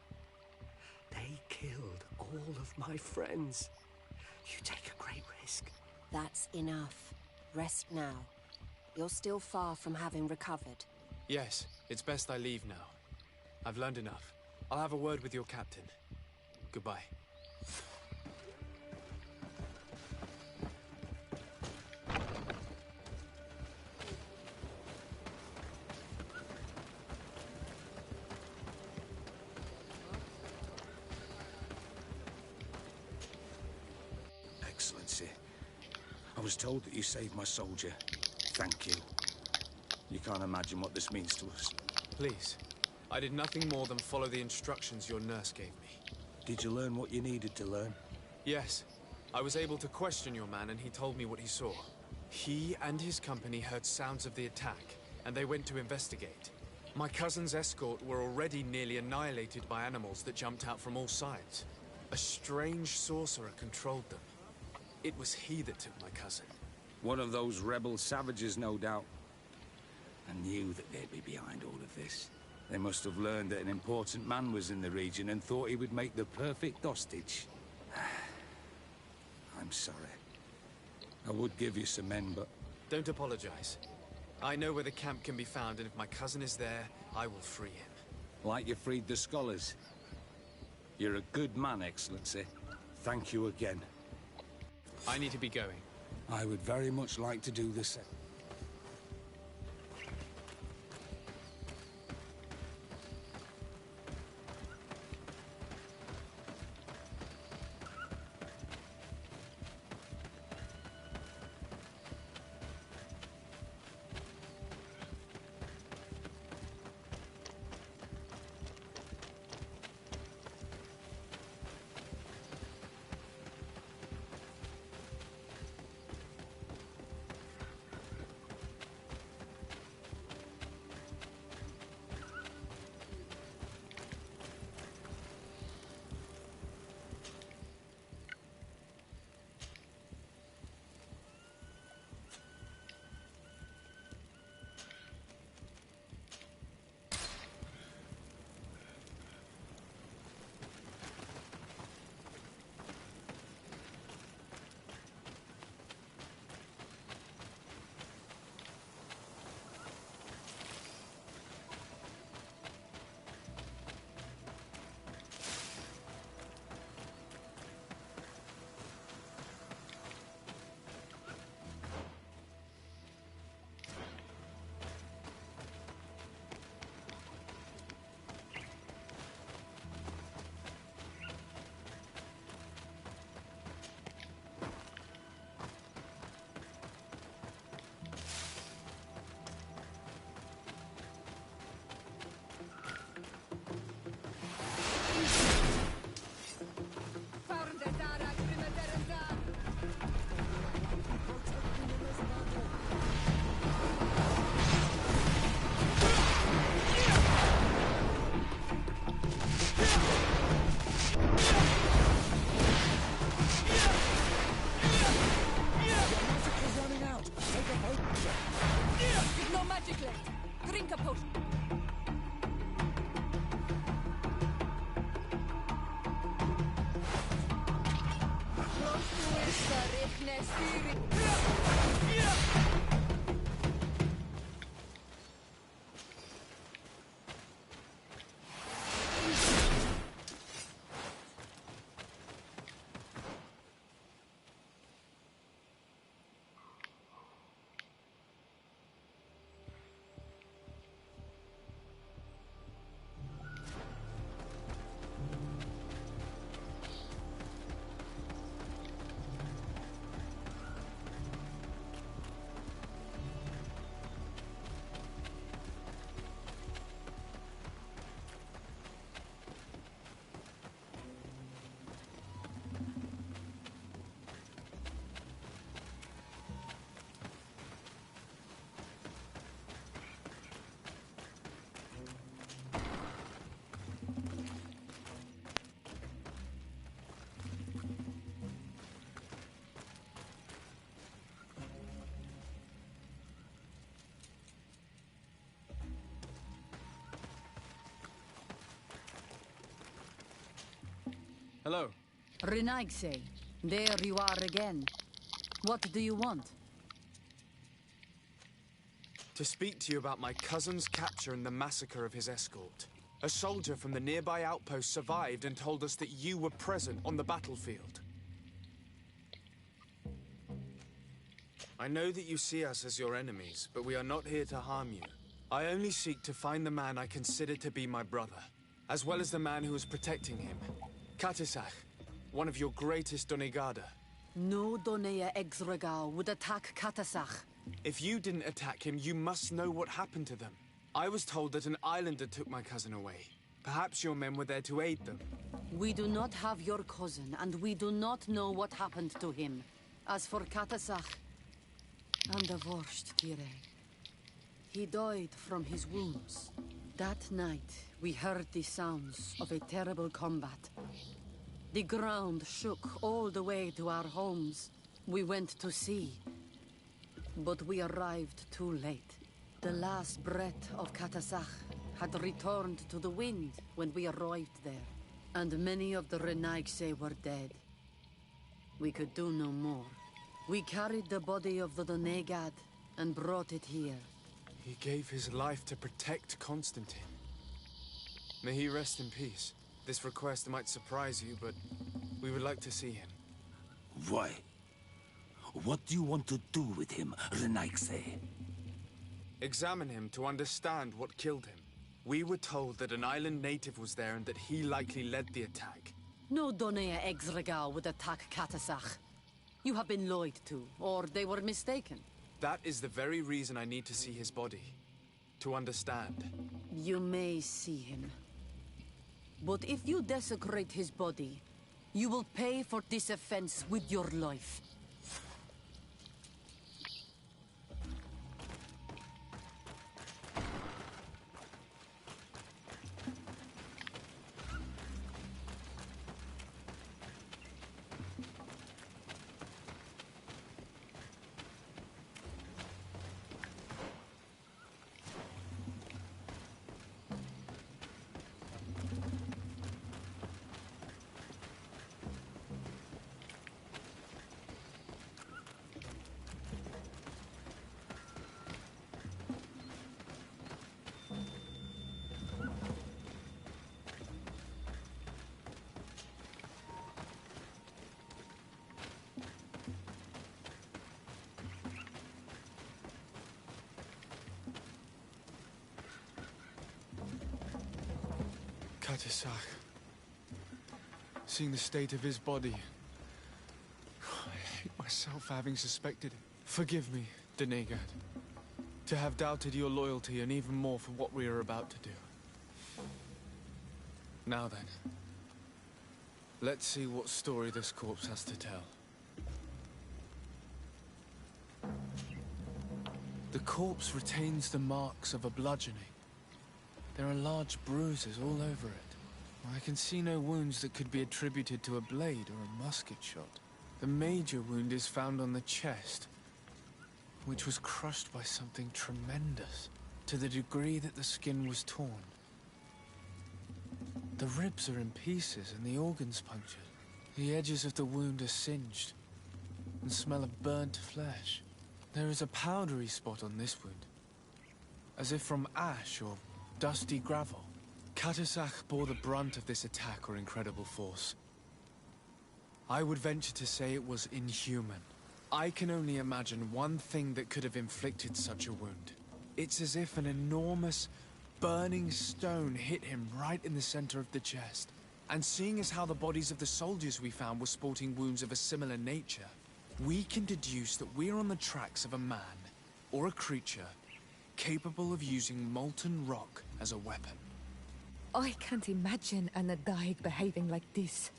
They killed all of my friends. You take a great risk. That's enough. Rest now. You're still far from having recovered. Yes, it's best I leave now. I've learned enough. I'll have a word with your captain. Goodbye. Excellency, I was told that you saved my soldier. Thank you. You can't imagine what this means to us. Please. I did nothing more than follow the instructions your nurse gave me. Did you learn what you needed to learn? Yes. I was able to question your man and he told me what he saw. He and his company heard sounds of the attack, and they went to investigate. My cousin's escort were already nearly annihilated by animals that jumped out from all sides. A strange sorcerer controlled them. It was he that took my cousin. One of those rebel savages, no doubt. I knew that they'd be behind all of this. They must have learned that an important man was in the region and thought he would make the perfect hostage. I'm sorry. I would give you some men, but... Don't apologize. I know where the camp can be found, and if my cousin is there, I will free him. Like you freed the scholars. You're a good man, Excellency. Thank you again. I need to be going. I would very much like to do the same. Hello. Renaigse, there you are again. What do you want? To speak to you about my cousin's capture and the massacre of his escort. A soldier from the nearby outpost survived and told us that you were present on the battlefield. I know that you see us as your enemies, but we are not here to harm you. I only seek to find the man I consider to be my brother, as well as the man who is protecting him. Katisach, one of your greatest Donegada. No Donea Exregao would attack Katasach. If you didn't attack him, you must know what happened to them. I was told that an islander took my cousin away. Perhaps your men were there to aid them. We do not have your cousin, and we do not know what happened to him. As for Katasach, and the Vorst, Tire, he died from his wounds. That night, we heard the sounds of a terrible combat. The ground shook all the way to our homes. We went to see, but we arrived too late. The last breath of Katasach had returned to the wind when we arrived there, and many of the Renaigse were dead. We could do no more. We carried the body of the Donegad and brought it here. He gave his life to protect Constantine. May he rest in peace. This request might surprise you, but we would like to see him. Why? What do you want to do with him, Renaigse? Examine him to understand what killed him. We were told that an island native was there and that he likely led the attack. No Donea Exregao would attack Katasach. You have been lied to, or they were mistaken. That is the very reason I need to see his body. To understand. You may see him. But if you desecrate his body, you will pay for this offense with your life. Katisach. Seeing the state of his body, I hate myself for having suspected it. Forgive me, Donegad, to have doubted your loyalty and even more for what we are about to do. Now then, let's see what story this corpse has to tell. The corpse retains the marks of a bludgeoning. There are large bruises all over it. I can see no wounds that could be attributed to a blade or a musket shot. The major wound is found on the chest, which was crushed by something tremendous, to the degree that the skin was torn. The ribs are in pieces and the organs punctured. The edges of the wound are singed and smell of burnt flesh. There is a powdery spot on this wound, as if from ash or dusty gravel. Katasach bore the brunt of this attack or incredible force. I would venture to say it was inhuman. I can only imagine one thing that could have inflicted such a wound. It's as if an enormous, burning stone hit him right in the center of the chest. And seeing as how the bodies of the soldiers we found were sporting wounds of a similar nature, we can deduce that we're on the tracks of a man, or a creature, capable of using molten rock as a weapon. I can't imagine an Adaig behaving like this.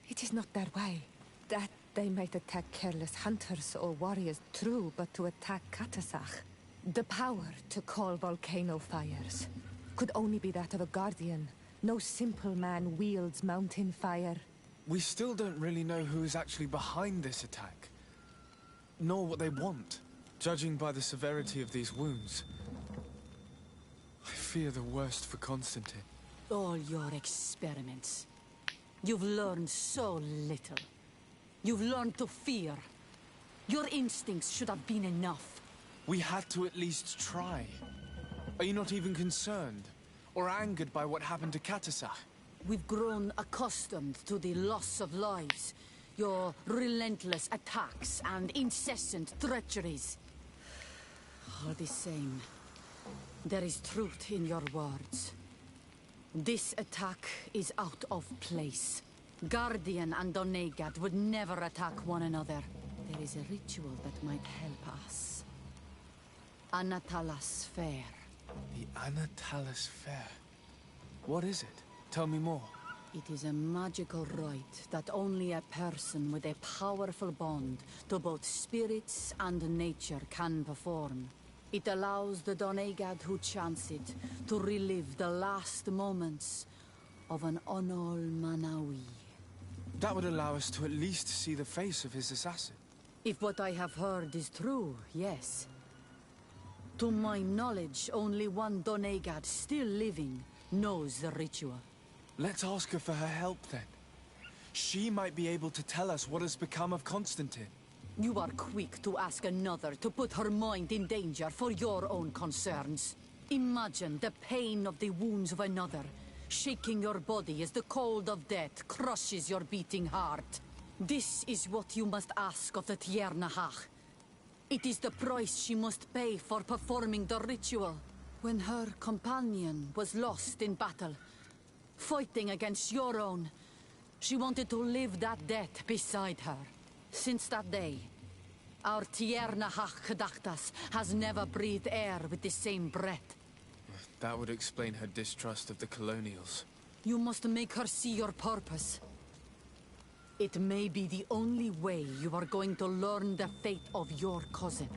It is not their way. That they might attack careless hunters or warriors, true, but to attack Katasach, the power to call volcano fires, could only be that of a guardian. No simple man wields mountain fire. We still don't really know who is actually behind this attack, nor what they want. Judging by the severity of these wounds, I fear the worst for Constantine. All your experiments. You've learned so little. You've learned to fear. Your instincts should have been enough. We had to at least try. Are you not even concerned? Or angered by what happened to Katasach? We've grown accustomed to the loss of lives. Your relentless attacks and incessant treacheries. All the same, there is truth in your words. This attack is out of place. Guardian and Doneigad would never attack one another. There is a ritual that might help us. Anatalas Fair. The Anatalas Fair? What is it? Tell me more. It is a magical rite that only a person with a powerful bond to both spirits and nature can perform. It allows the Doneigad who chants it to relive the last moments of an Onol Manawi. That would allow us to at least see the face of his assassin. If what I have heard is true, yes. To my knowledge, only one Doneigad still living knows the ritual. Let's ask her for her help, then. She might be able to tell us what has become of Constantine. You are quick to ask another to put her mind in danger for your own concerns. Imagine the pain of the wounds of another, shaking your body as the cold of death crushes your beating heart. This is what you must ask of the Tír na hAch. It is the price she must pay for performing the ritual. When her companion was lost in battle, fighting against your own, she wanted to live that death beside her. Since that day, our Tír na hAch Cadachtas has never breathed air with the same breath. That would explain her distrust of the colonials. You must make her see your purpose. It may be the only way you are going to learn the fate of your cousin.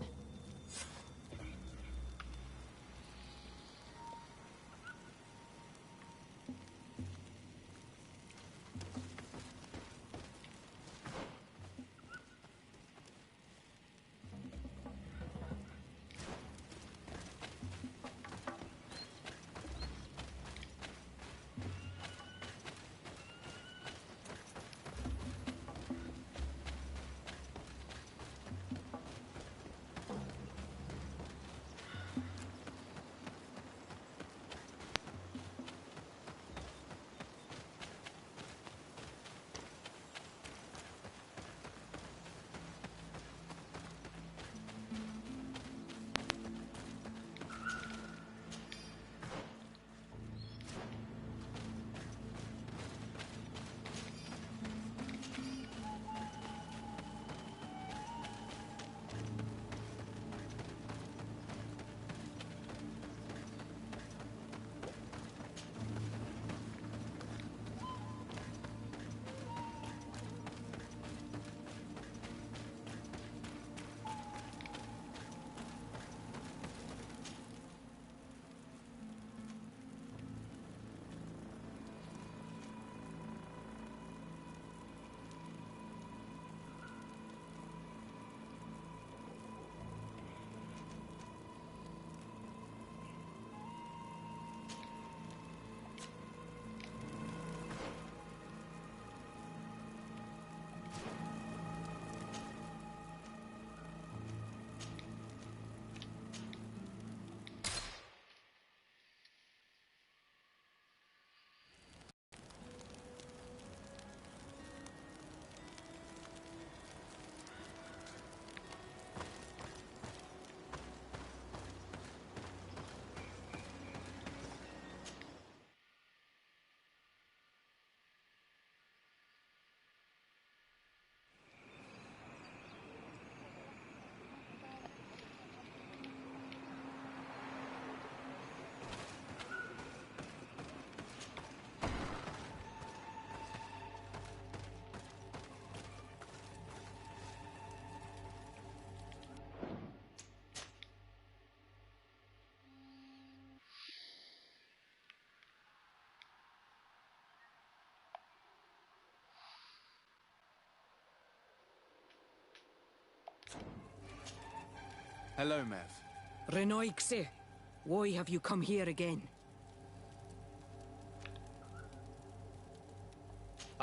Hello, Mev. Renoixe, why have you come here again?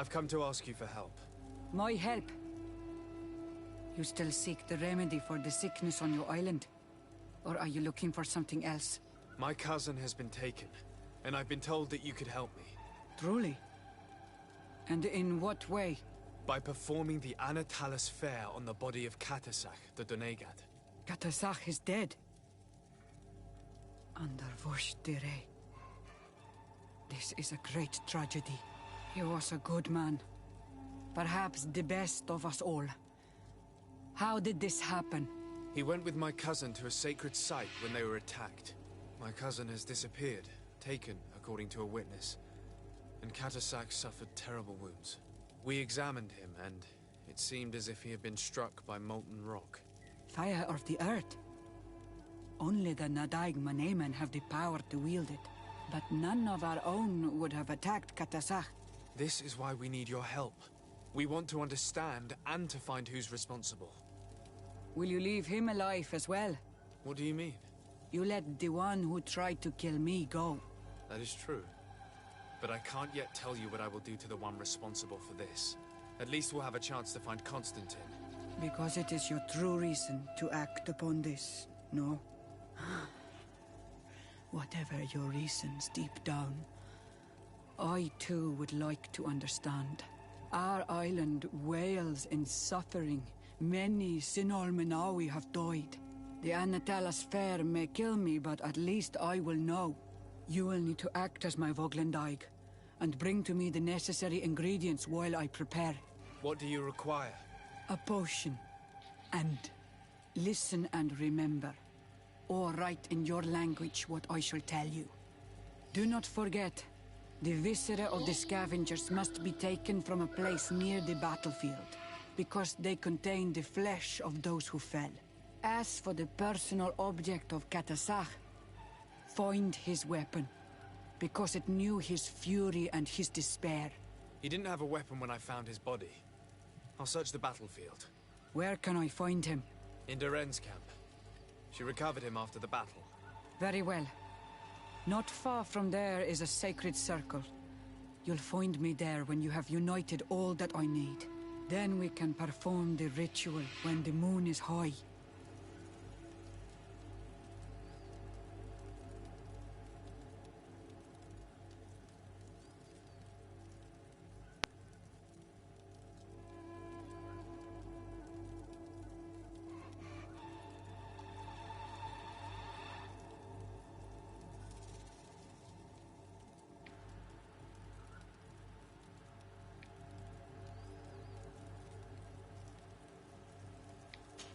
I've come to ask you for help. My help? You still seek the remedy for the sickness on your island? Or are you looking for something else? My cousin has been taken, and I've been told that you could help me. Truly? And in what way? By performing the Anatalis Fair on the body of Katasach, the Doneigad. Katasach is dead. Under Vosh Dire. This is a great tragedy. He was a good man. Perhaps the best of us all. How did this happen? He went with my cousin to a sacred site when they were attacked. My cousin has disappeared, taken, according to a witness. And Katasach suffered terrible wounds. We examined him, and it seemed as if he had been struck by molten rock. Fire of the earth. Only the Nadaig Manemen have the power to wield it. But none of our own would have attacked Katasach. This is why we need your help. We want to understand and to find who's responsible. Will you leave him alive as well? What do you mean? You let the one who tried to kill me go. That is true. But I can't yet tell you what I will do to the one responsible for this. At least we'll have a chance to find Constantine. Because it is your true reason to act upon this, no? Whatever your reasons deep down, I too would like to understand. Our island wails in suffering. Many Sinol Menawi have died. The Anatalis Fair may kill me, but at least I will know. You will need to act as my Voglendaig, and bring to me the necessary ingredients while I prepare. What do you require? A potion. And listen and remember, or write in your language what I shall tell you. Do not forget, the viscera of the scavengers must be taken from a place near the battlefield, because they contain the flesh of those who fell. As for the personal object of Katasach, find his weapon, because it knew his fury and his despair. He didn't have a weapon when I found his body. I'll search the battlefield. Where can I find him? In Doren's camp. She recovered him after the battle. Very well. Not far from there is a sacred circle. You'll find me there when you have united all that I need. Then we can perform the ritual when the moon is high.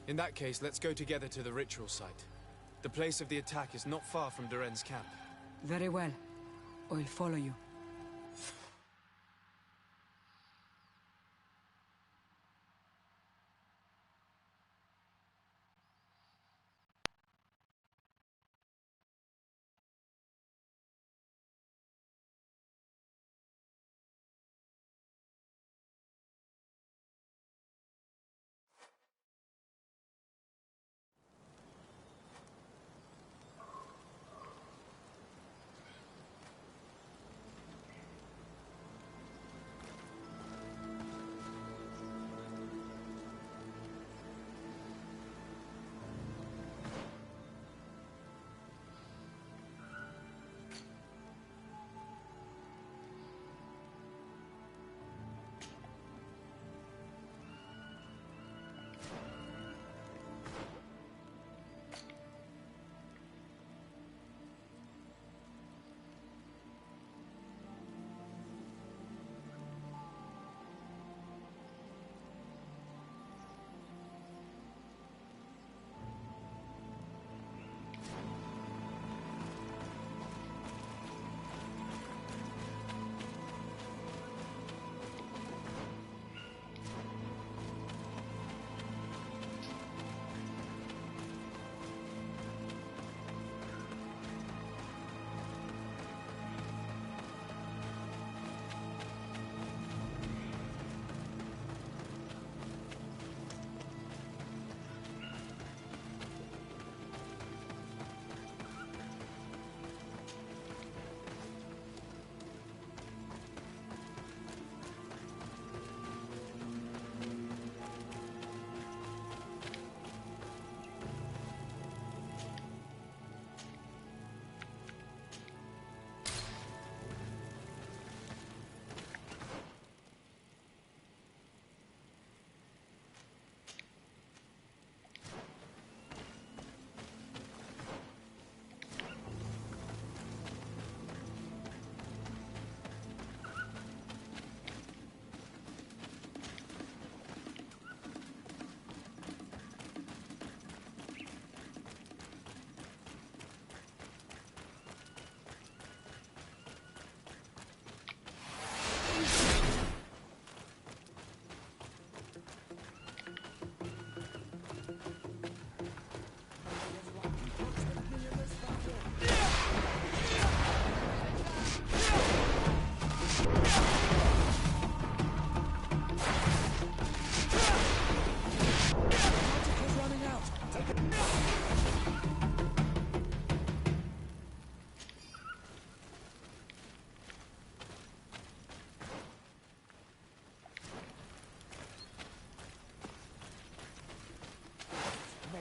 In that case, let's go together to the ritual site. The place of the attack is not far from Doren's camp. Very well. I'll follow you.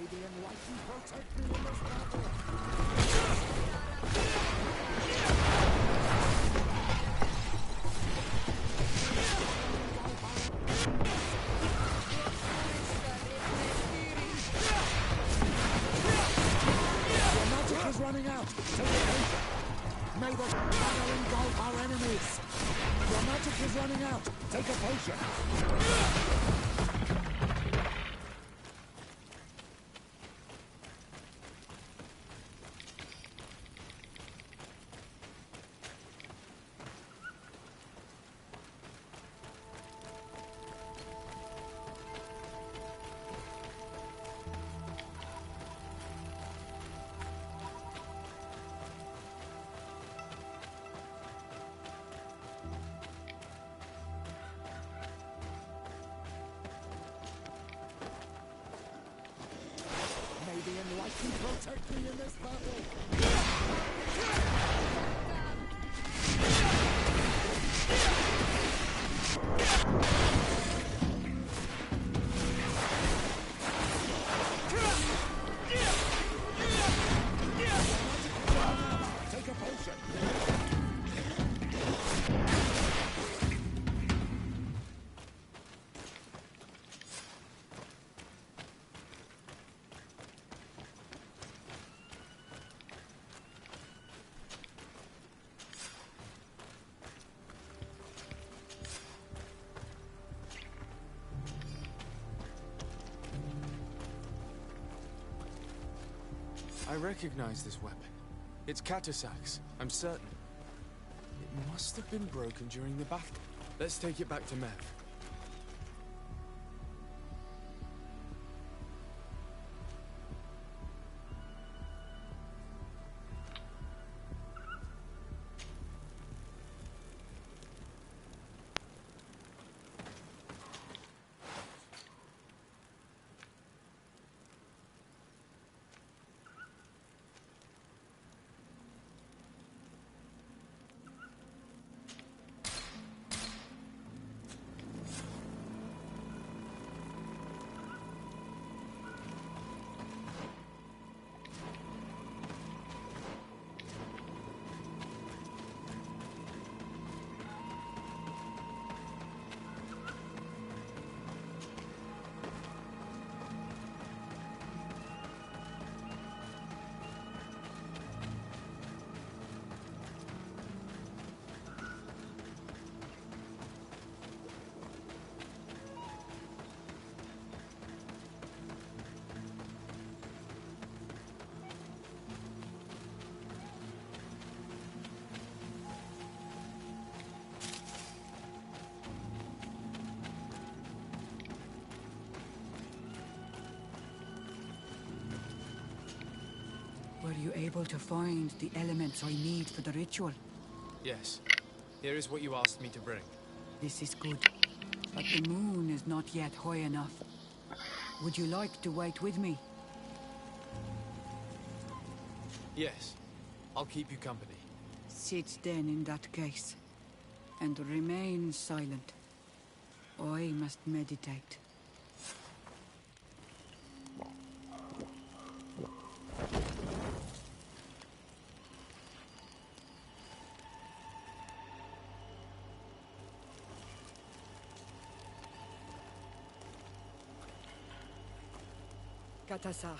May the Enlightened protect me in this battle! Your magic is running out! Take a potion! May the fire engulf our enemies! Your magic is running out! Take a potion! May the Enlightened protect me in this battle! Take a potion! I recognize this weapon. It's Katasak's, I'm certain. It must have been broken during the battle. Let's take it back to Mev. Were you able to find the elements I need for the ritual? Yes. Here is what you asked me to bring. This is good. But the moon is not yet high enough. Would you like to wait with me? Yes. I'll keep you company. Sit then in that case. And remain silent. I must meditate. Katasar,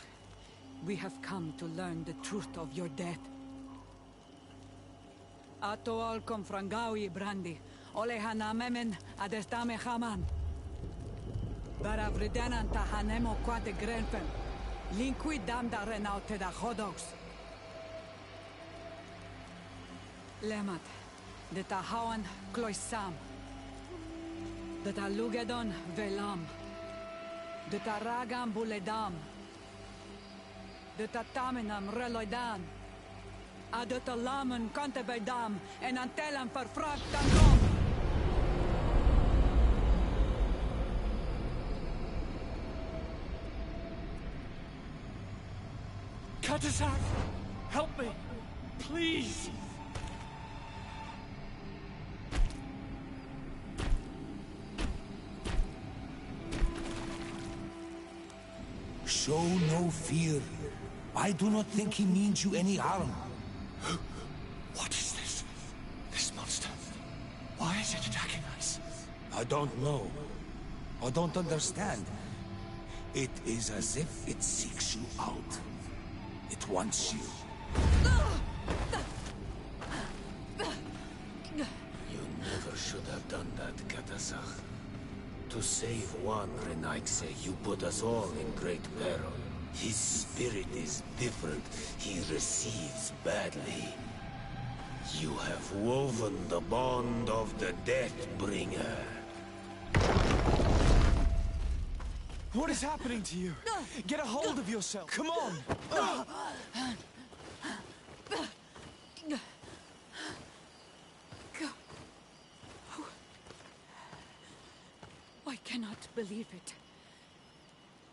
we have come to learn the truth of your death. Ato al confrangawi brandi, olehana memen adestame haman. Baravridenan tahanemo quate grenfen, linqui damda renaute da hodox. Lemat, de tahawan kloisam, de talugedon velam, de taragam buledam, de tatamenam reloidan, adeta lamen kantebedam en antelam verfragtandom. Katasar, help me, please. Show no fear. I do not think he means you any harm. What is this? This monster? Why is it attacking us? I don't know. I don't understand. It is as if it seeks you out. It wants you. You never should have done that, Katasach. To save one Renaigse, you put us all in great peril. His spirit is different. He receives badly. You have woven the bond of the Deathbringer. What is happening to you? Get a hold of yourself. Come on! I cannot believe it.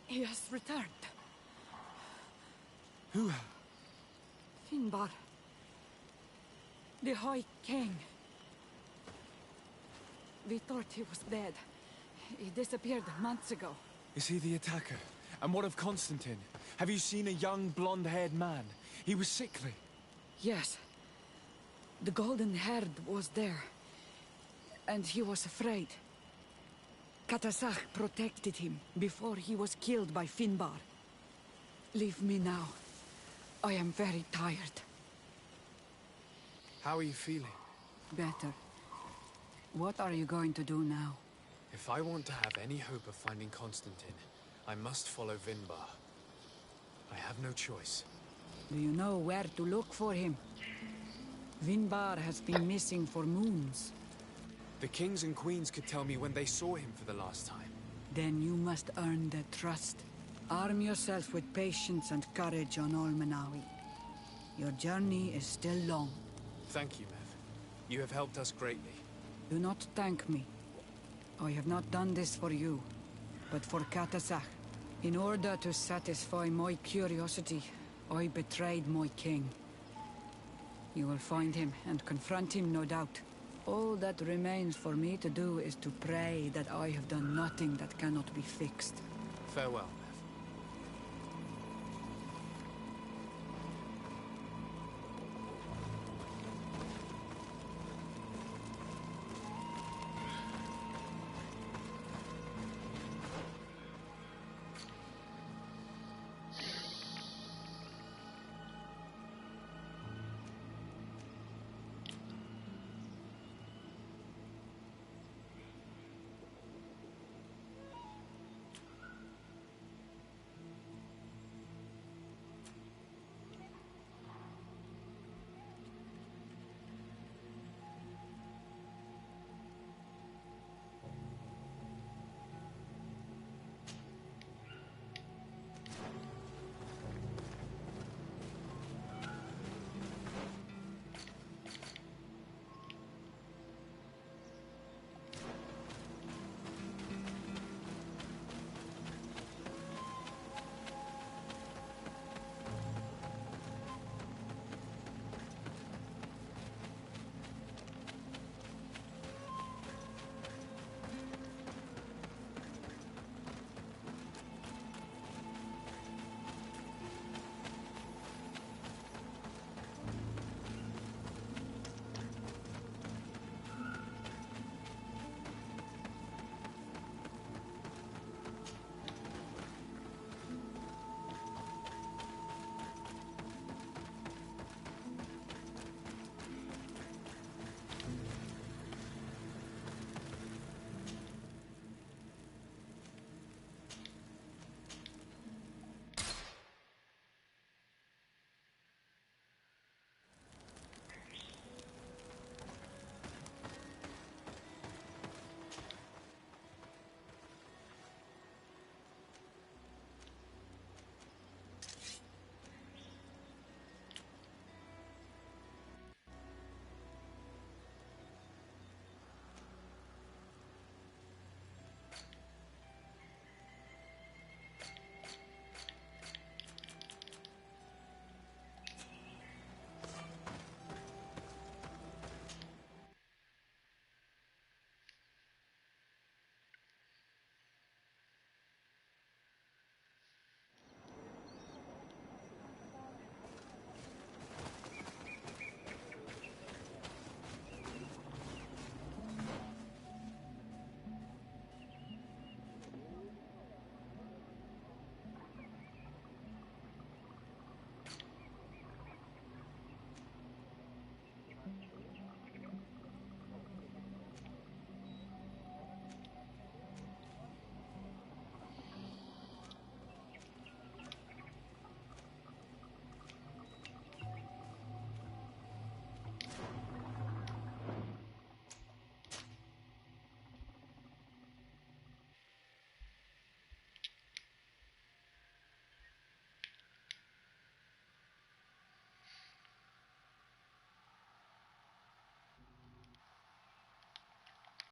He has returned. Who? Finbar. The High King. We thought he was dead. He disappeared months ago. Is he the attacker? And what of Constantine? Have you seen a young, blonde-haired man? He was sickly. Yes. The Golden Herd was there. And he was afraid. Katasach protected him before he was killed by Finbar. Leave me now. I am very tired. How are you feeling? Better. What are you going to do now? If I want to have any hope of finding Constantine, I must follow Vinbar. I have no choice. Do you know where to look for him? Vinbar has been missing for moons. The kings and queens could tell me when they saw him for the last time. Then you must earn their trust. Arm yourself with patience and courage on Olmenawi. Your journey is still long. Thank you, Mev. You have helped us greatly. Do not thank me. I have not done this for you, but for Katasach. In order to satisfy my curiosity, I betrayed my king. You will find him and confront him, no doubt. All that remains for me to do is to pray that I have done nothing that cannot be fixed. Farewell.